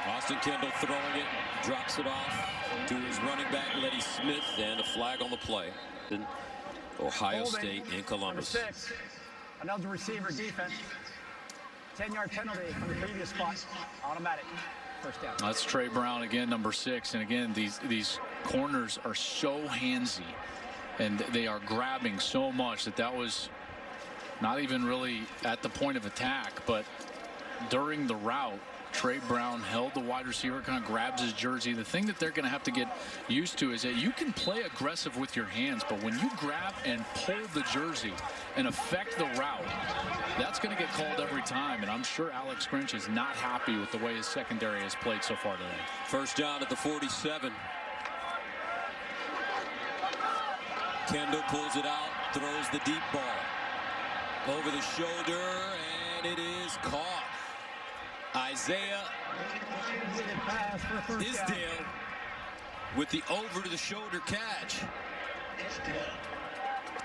Austin Kendall throwing it, drops it off to his running back, Letty Smith, and a flag on the play. Ohio State in Columbus. Number 6, another receiver defense. 10-yard penalty from the previous spot. Automatic. First down. That's Trey Brown again, number 6. And again, these corners are so handsy, and they are grabbing so much that was not even really at the point of attack, but during the route, Trey Brown held the wide receiver, kind of grabs his jersey. The thing that they're going to have to get used to is that you can play aggressive with your hands, but when you grab and pull the jersey and affect the route, that's going to get called every time. And I'm sure Alex Grinch is not happy with the way his secondary has played so far today. First down at the 47. Kendall pulls it out, throws the deep ball over the shoulder, and it is caught. Isaiah Isdale with the over-the-shoulder catch.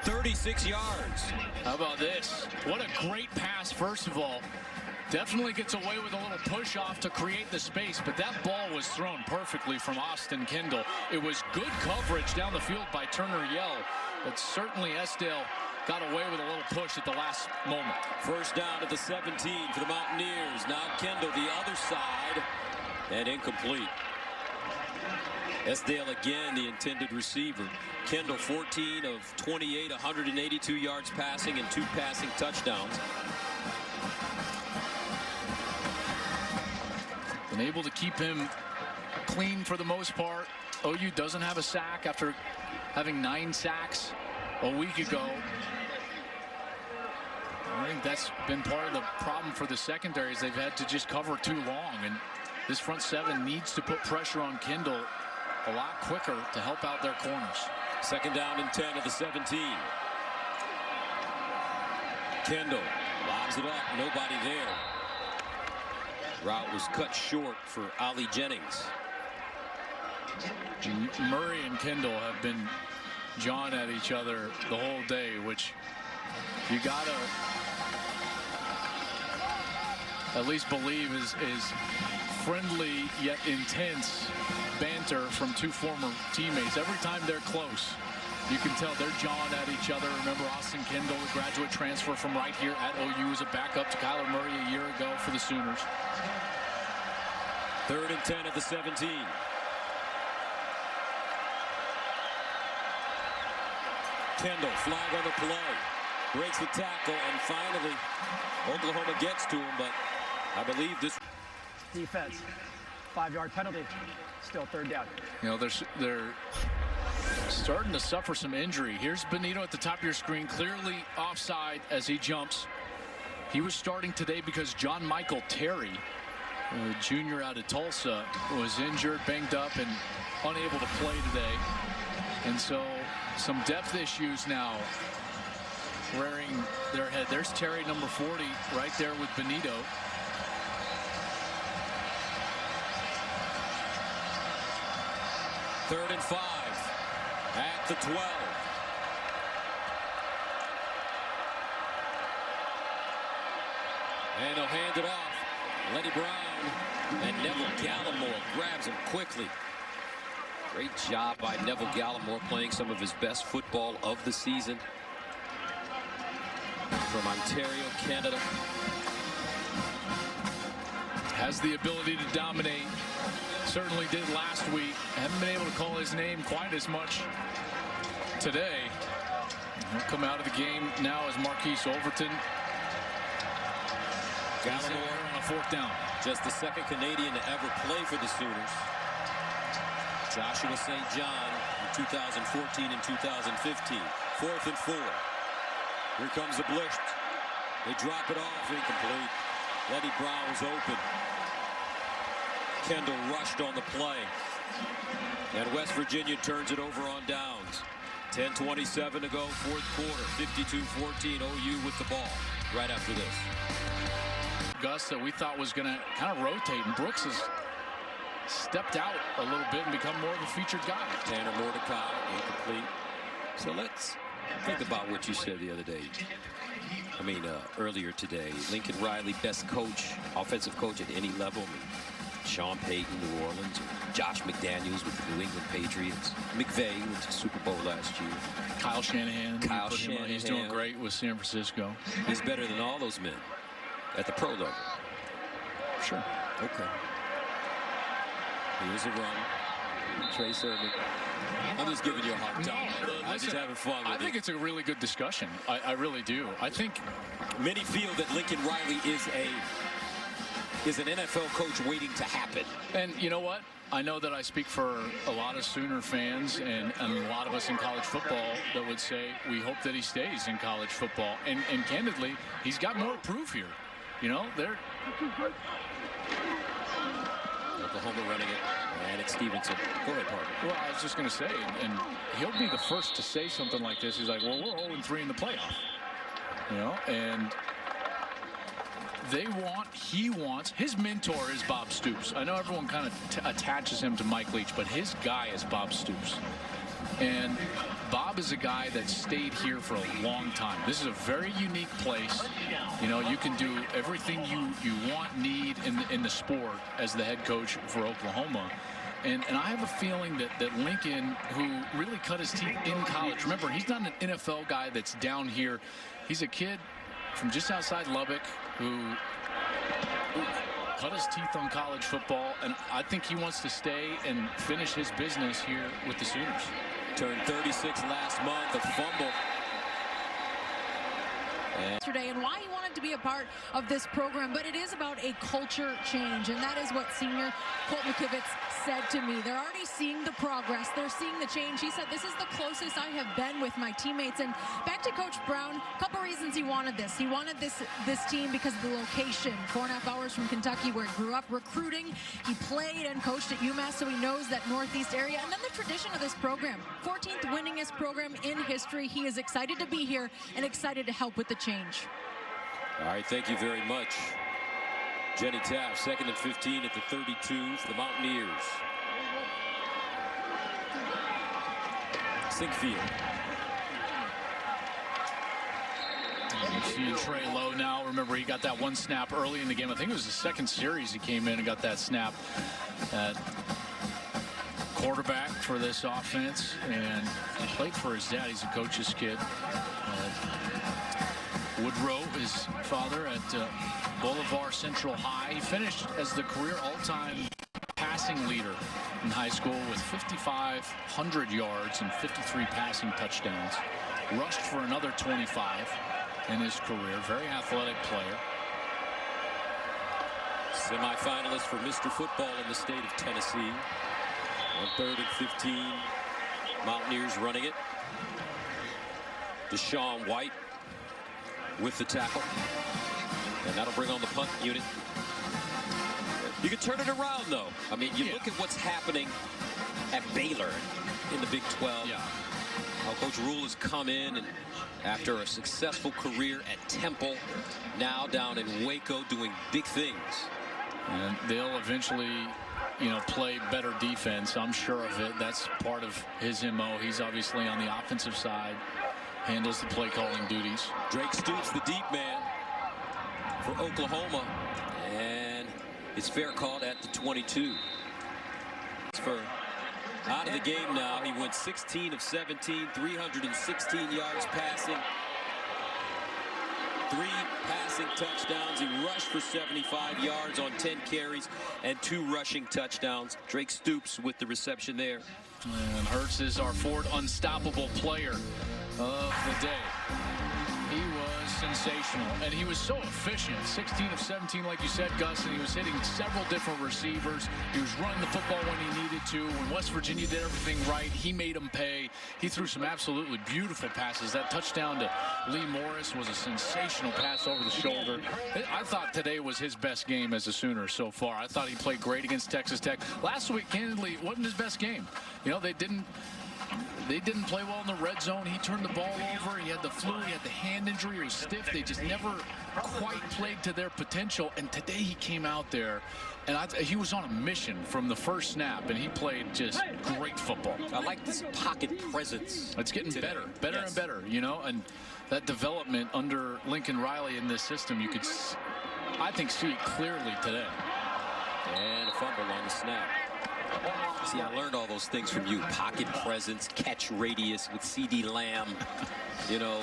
36 yards. How about this? What a great pass, first of all. Definitely gets away with a little push-off to create the space, but that ball was thrown perfectly from Austin Kendall. It was good coverage down the field by Turner Yell, but certainly Esdale got away with a little push at the last moment. First down at the 17 for the Mountaineers. Now Kendall the other side, and incomplete. Esdale again the intended receiver. Kendall 14 of 28, 182 yards passing and 2 passing touchdowns. Been able to keep him clean for the most part. OU doesn't have a sack after having 9 sacks a week ago. I think that's been part of the problem for the secondary, is they've had to just cover too long, and this front 7 needs to put pressure on Kendall a lot quicker to help out their corners. Second down and 10 at the 17. Kendall lobs it up, nobody there. Route was cut short for Ali Jennings. Murray and Kendall have been jawing at each other the whole day, which you gotta at least believe is friendly yet intense banter from 2 former teammates. Every time they're close, you can tell they're jawing at each other. Remember Austin Kendall, a graduate transfer from right here at OU, as a backup to Kyler Murray a year ago for the Sooners. 3rd and 10 at the 17. Kendall, flag on the play, breaks the tackle, and finally Oklahoma gets to him, but I believe this Defense. 5-yard penalty. Still 3rd down. You know, they're starting to suffer some injury. Here's Benito at the top of your screen, clearly offside as he jumps. He was starting today because John Michael Terry, a junior out of Tulsa, was injured, banged up, and unable to play today. And so some depth issues now rearing their head. There's Terry, number 40, right there with Benito. Third and 5 at the 12. And they'll hand it off. Letty Brown and Neville Gallimore grabs him quickly. Great job by Neville Gallimore, playing some of his best football of the season. From Ontario, Canada. has the ability to dominate. Certainly did last week. Haven't been able to call his name quite as much today. He'll come out of the game now as Marquise Overton. Gallimore on a 4th down. just the second Canadian to ever play for the Sooners. Joshua St. John in 2014 and 2015. 4th and 4. Here comes the blitz. They drop it off, incomplete. Lenny Brown was open. Kendall rushed on the play. And West Virginia turns it over on downs. 10:27 to go, 4th quarter. 52-14, OU with the ball right after this. Gus that we thought was going to kind of rotate, and Brooks has stepped out a little bit and become more of a featured guy. Tanner Mordecai, incomplete. So let's think about what you said the other day. I mean, earlier today. Lincoln Riley, best coach, offensive coach at any level. I mean, Sean Payton, New Orleans, Josh McDaniels with the New England Patriots. McVay went to the Super Bowl last year. Kyle Shanahan. He's doing great with San Francisco. He's better than all those men at the pro level. Sure. Okay. Here's a run. Trey Sermon. I'm just giving you a hard time. I'm just having fun with I think it's a really good discussion. I really do. I think many feel that Lincoln Riley is an NFL coach waiting to happen. And you know what? I know that I speak for a lot of Sooner fans and a lot of us in college football that would say we hope that he stays in college football. And candidly, he's got more proof here. You know, they're Oklahoma running it, and it's Stevenson. Go ahead, partner. Well, I was just going to say, and he'll be the first to say something like this. He's like, well, we're 0-3 in the playoff. You know, and he wants, his mentor is Bob Stoops. I know everyone kind of attaches him to Mike Leach, but his guy is Bob Stoops. And Bob is a guy that stayed here for a long time. This is a very unique place. You know, you can do everything you want, need in the sport as the head coach for Oklahoma. And I have a feeling that Lincoln, who really cut his teeth in college, remember, he's not an NFL guy that's down here. He's a kid from just outside Lubbock who cut his teeth on college football, and I think he wants to stay and finish his business here with the Sooners. Turned 36 last month, a fumble. Yesterday, and why he wanted to be a part of this program, but it is about a culture change, and that is what senior Colt McKivitz said to me. They're already seeing the progress. They're seeing the change. He said, this is the closest I have been with my teammates. And back to Coach Brown, a couple reasons he wanted this. He wanted this team because of the location, 4.5 hours from Kentucky where he grew up recruiting. He played and coached at UMass, so he knows that Northeast area. And then the tradition of this program, 14th winningest program in history. He is excited to be here and excited to help with the change. All right, thank you very much. Jenny Taft, 2nd and 15 at the 32 for the Mountaineers. Sinkfield. Seeing Trey Lowe now. Remember, he got that one snap early in the game. I think it was the second series he came in and got that snap at quarterback for this offense. And he played for his dad. He's a coach's kid. Woodrow, his father, at Bolivar Central High. He finished as the career all-time passing leader in high school with 5,500 yards and 53 passing touchdowns. Rushed for another 25 in his career. Very athletic player. Semi-finalist for Mr. Football in the state of Tennessee. On 3rd and 15, Mountaineers running it. Deshaun White with the tackle. And that'll bring on the punt unit. You can turn it around, though. I mean, you look at what's happening at Baylor in the Big 12. Yeah. How Coach Rule has come in and after a successful career at Temple, now down in Waco doing big things. And they'll eventually, you know, play better defense. I'm sure of it. That's part of his MO. He's obviously on the offensive side, handles the play calling duties. Drake Stoops, the deep man for Oklahoma, and it's fair called at the 22. It's for out of the game now. He went 16 of 17, 316 yards passing, 3 passes passing touchdowns. He rushed for 75 yards on 10 carries and 2 rushing touchdowns. Drake Stoops with the reception there. And Hurts is our fourth unstoppable player of the day. He was sensational, and he was so efficient. 16 of 17, like you said, Gus, and he was hitting several different receivers. He was running the football when he needed to. When West Virginia did everything right, he made them pay. He threw some absolutely beautiful passes. That touchdown to Lee Morris was a sensational pass over the shoulder. I thought today was his best game as a Sooner so far. I thought he played great against Texas Tech. Last week, candidly, wasn't his best game. You know, they didn't play well in the red zone. He turned the ball over. He had the flu. He had the hand injury. He was stiff. They just never quite played to their potential. And today he came out there, and he was on a mission from the first snap, and he played just great football. I like this pocket presence. It's getting better Yes. and better, you know, and that development under Lincoln Riley in this system, you could, I think, see it clearly today. And a fumble on the snap. See, I learned all those things from you. Pocket presence, catch radius with C.D. Lamb. You know,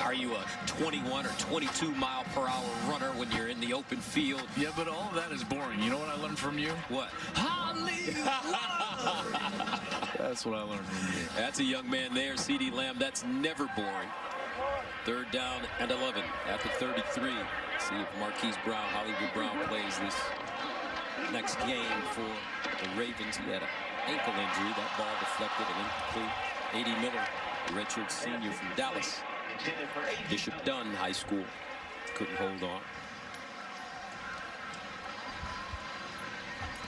are you a 21 or 22 mile per hour runner when you're in the open field? Yeah, but all of that is boring. You know what I learned from you? What? That's what I learned from you. That's a young man there, C.D. Lamb. That's never boring. 3rd down and 11 at the 33. See if Marquise Brown, Hollywood Brown, plays this next game for the Ravens. He had an ankle injury. That ball deflected and incomplete. A.D. Miller, the redshirt senior from Dallas. Bishop Dunn High School. Couldn't hold on.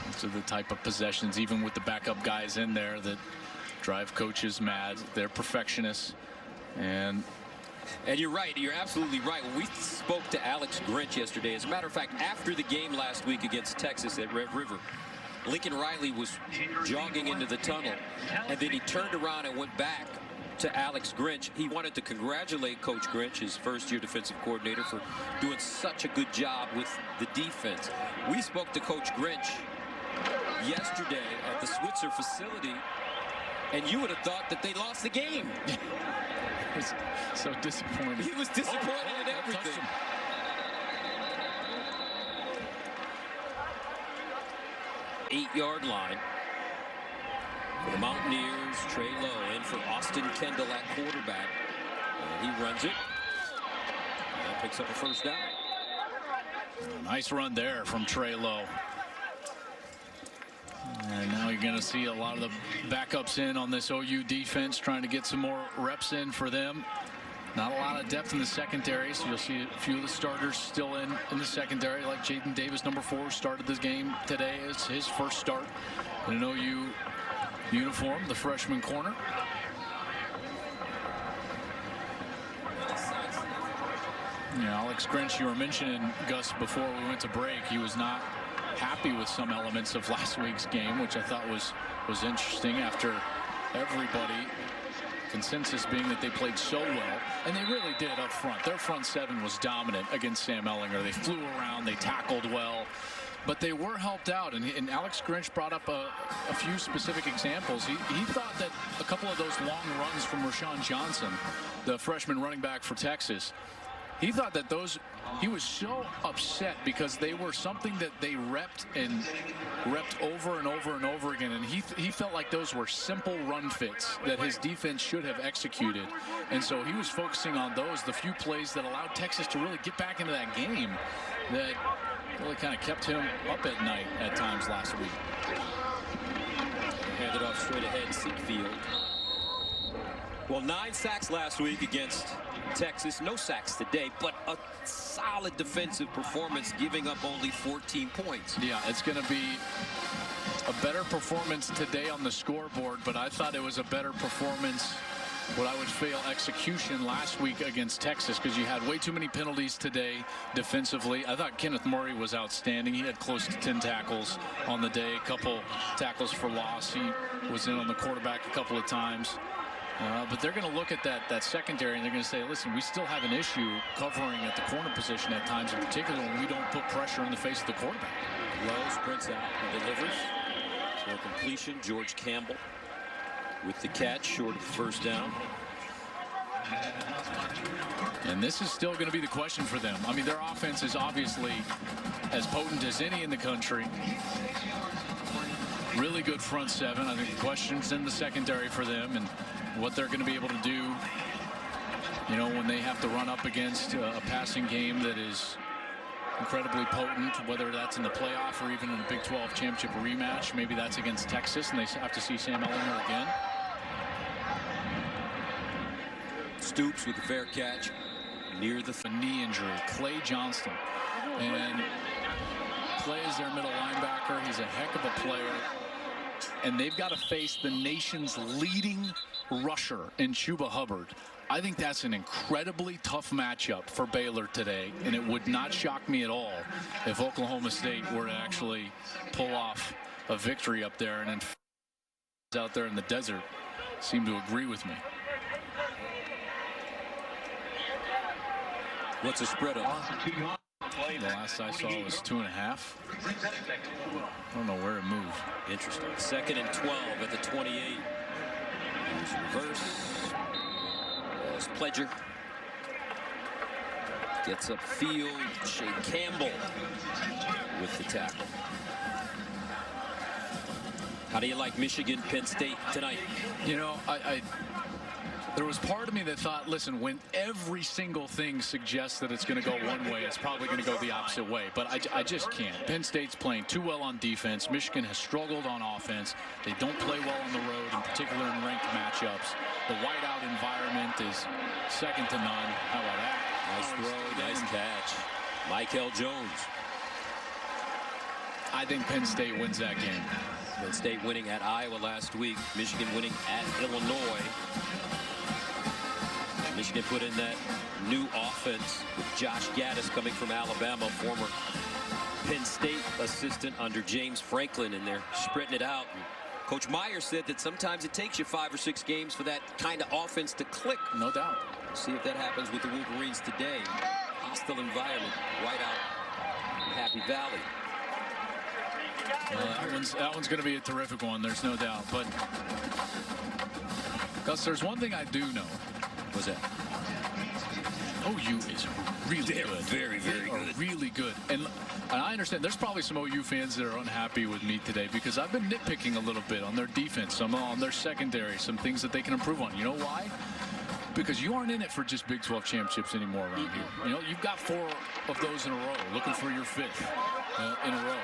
These are the type of possessions, even with the backup guys in there, that drive coaches mad. They're perfectionists. And you're right. You're absolutely right. When we spoke to Alex Grinch yesterday, as a matter of fact, after the game last week against Texas at Red River, Lincoln Riley was jogging into the tunnel, and then he turned around and went back to Alex Grinch. He wanted to congratulate Coach Grinch, his first-year defensive coordinator, for doing such a good job with the defense. We spoke to Coach Grinch yesterday at the Switzer facility, and you would have thought that they lost the game. was so disappointed. He was disappointed in everything. 8-yard line for the Mountaineers. Trey Lowe in for Austin Kendall at quarterback. And he runs it. And picks up a 1st down. Nice run there from Trey Lowe. And now you're going to see a lot of the backups in on this OU defense, trying to get some more reps in for them. Not a lot of depth in the secondary, so you'll see a few of the starters still in the secondary, like Jaden Davis, number 4, started this game today. It's his first start in an OU uniform, the freshman corner. Yeah, Alex Grinch, you were mentioning, Gus, before we went to break, he was not happy with some elements of last week's game, which I thought was interesting after everybody, consensus being that they played so well, and they really did up front. Their front 7 was dominant against Sam Ehlinger. They flew around, they tackled well, but they were helped out, and Alex Grinch brought up a few specific examples. He thought that a couple of those long runs from Rashawn Johnson, the freshman running back for Texas, he thought that he was so upset because they were something that they repped over and over and over again, and he felt like those were simple run fits that his defense should have executed, and so he was focusing on those, the few plays that allowed Texas to really get back into that game that really kind of kept him up at night at times last week. Handed off straight ahead, Seekfield. Well, 9 sacks last week against Texas. No sacks today, but a solid defensive performance, giving up only 14 points. Yeah, it's going to be a better performance today on the scoreboard, but I thought it was a better performance, what I would feel, execution last week against Texas, because you had way too many penalties today defensively. I thought Kenneth Murray was outstanding. He had close to 10 tackles on the day, a couple tackles for loss. He was in on the quarterback a couple of times. But they're going to look at that secondary, and they're going to say, listen, we still have an issue covering at the corner position at times, in particular when we don't put pressure in the face of the quarterback. Lowe sprints out and delivers for completion. George Campbell with the catch, short of the 1st down. And this is still going to be the question for them. I mean, their offense is obviously as potent as any in the country. Really good front seven. I think the question's in the secondary for them and what they're going to be able to do, you know, when they have to run up against a passing game that is incredibly potent, whether that's in the playoff or even in the Big 12 championship rematch. Maybe that's against Texas and they have to see Sam Ehlinger again. Stoops with the fair catch near the knee injury. Clay Johnston. And Clay is their middle linebacker. He's a heck of a player. And they've got to face the nation's leading rusher in Chuba Hubbard. I think that's an incredibly tough matchup for Baylor today, and it would not shock me at all if Oklahoma State were to actually pull off a victory up there, and then out there in the desert seem to agree with me. What's the spread of? The last I saw was 2.5. I don't know where it moved. Interesting. 2nd and 12 at the 28. Here's reverse. As Pledger gets upfield. Shea Campbell with the tackle. How do you like Michigan, Penn State tonight? You know, there was part of me that thought, listen, when every single thing suggests that it's going to go one way, it's probably going to go the opposite way. But I just can't. Penn State's playing too well on defense. Michigan has struggled on offense. They don't play well on the road, in particular in ranked matchups. The whiteout environment is second to none. How about that? Nice throw, nice catch. Michael Jones. I think Penn State wins that game. Penn State winning at Iowa last week. Michigan winning at Illinois. Michigan put in that new offense with Josh Gaddis coming from Alabama, former Penn State assistant under James Franklin, and they're spreading it out. And Coach Meyer said that sometimes it takes you 5 or 6 games for that kind of offense to click. No doubt. We'll see if that happens with the Wolverines today. Hostile environment right out in Happy Valley. That one's going to be a terrific one. There's no doubt. But Gus, there's one thing I do know. What's that? OU is really good. Very, very good. Really good. And I understand there's probably some OU fans that are unhappy with me today because I've been nitpicking a little bit on their defense, some on their secondary, some things that they can improve on. You know why? Because you aren't in it for just Big 12 championships anymore around here. You know, you've got 4 of those in a row, looking for your 5th in a row.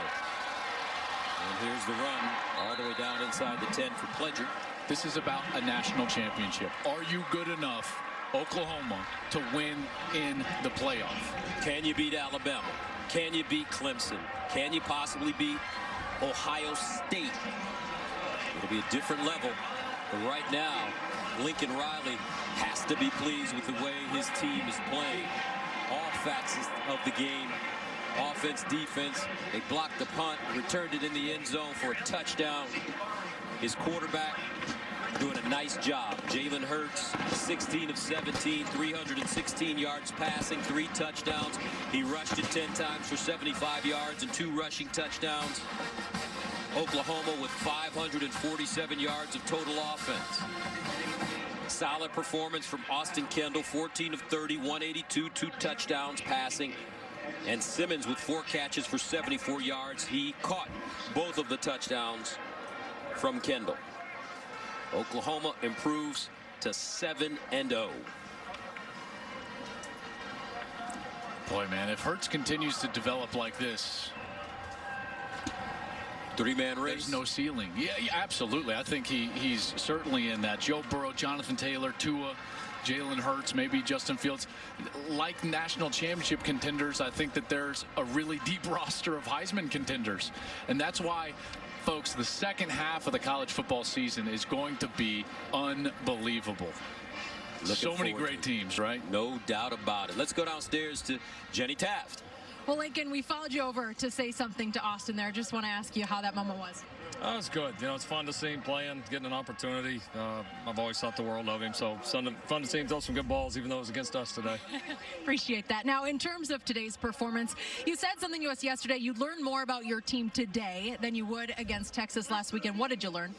And here's the run all the way down inside the 10 for Pledger. This is about a national championship. Are you good enough, Oklahoma, to win in the playoff? Can you beat Alabama? Can you beat Clemson? Can you possibly beat Ohio State? It'll be a different level. But right now, Lincoln Riley has to be pleased with the way his team is playing. All facets of the game. Offense, defense. They blocked the punt, returned it in the end zone for a touchdown. His quarterback doing a nice job. Jalen Hurts, 16 of 17, 316 yards passing, 3 touchdowns. He rushed it 10 times for 75 yards and 2 rushing touchdowns. Oklahoma with 547 yards of total offense. Solid performance from Austin Kendall, 14 of 30, 182, 2 touchdowns passing. And Simmons with 4 catches for 74 yards. He caught both of the touchdowns from Kendall. Oklahoma improves to 7-0. Boy, man, if Hurts continues to develop like this, 3-man race. There's no ceiling. Yeah, absolutely. I think he's certainly in that. Joe Burrow, Jonathan Taylor, Tua, Jalen Hurts, maybe Justin Fields. Like national championship contenders, I think that there's a really deep roster of Heisman contenders. And that's why, folks, the second half of the college football season is going to be unbelievable. So many great teams, right? No doubt about it. Let's go downstairs to Jenny Taft. Well, Lincoln, we followed you over to say something to Austin there. Just want to ask you how that moment was. Oh, it's good. You know, it's fun to see him playing, getting an opportunity. I've always thought the world of him. So fun to see him throw some good balls, even though it was against us today. Appreciate that. Now, in terms of today's performance, you said something to us yesterday. You learned more about your team today than you would against Texas last weekend. What did you learn?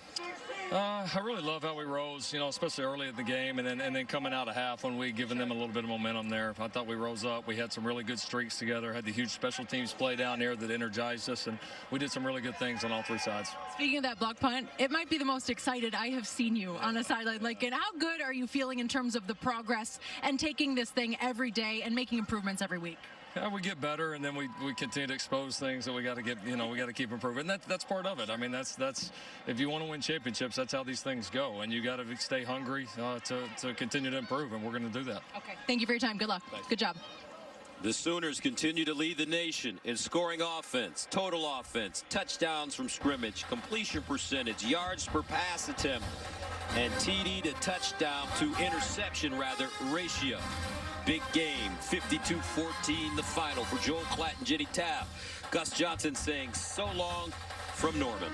I really love how we rose, especially early in the game, and then coming out of half when we given them a little bit of momentum there. I thought we rose up. We had some really good streaks together, had the huge special teams play down there that energized us, and we did some really good things on all three sides. Speaking of that block punt, it might be the most excited I have seen you on a sideline. And how good are you feeling in terms of the progress and taking this thing every day and making improvements every week? Yeah, we get better, and then we continue to expose things that we got to get, we got to keep improving. And that's part of it. I mean, that's if you want to win championships, that's how these things go, and you got to stay hungry to continue to improve, and we're going to do that. Okay, thank you for your time. Good luck. Thanks. Good job. The Sooners continue to lead the nation in scoring offense, total offense, touchdowns from scrimmage, completion percentage, yards per pass attempt, and TD to touchdown to interception ratio. Big game, 52-14 the final for Joel Klatt and Jenny Tapp. Gus Johnson saying so long from Norman.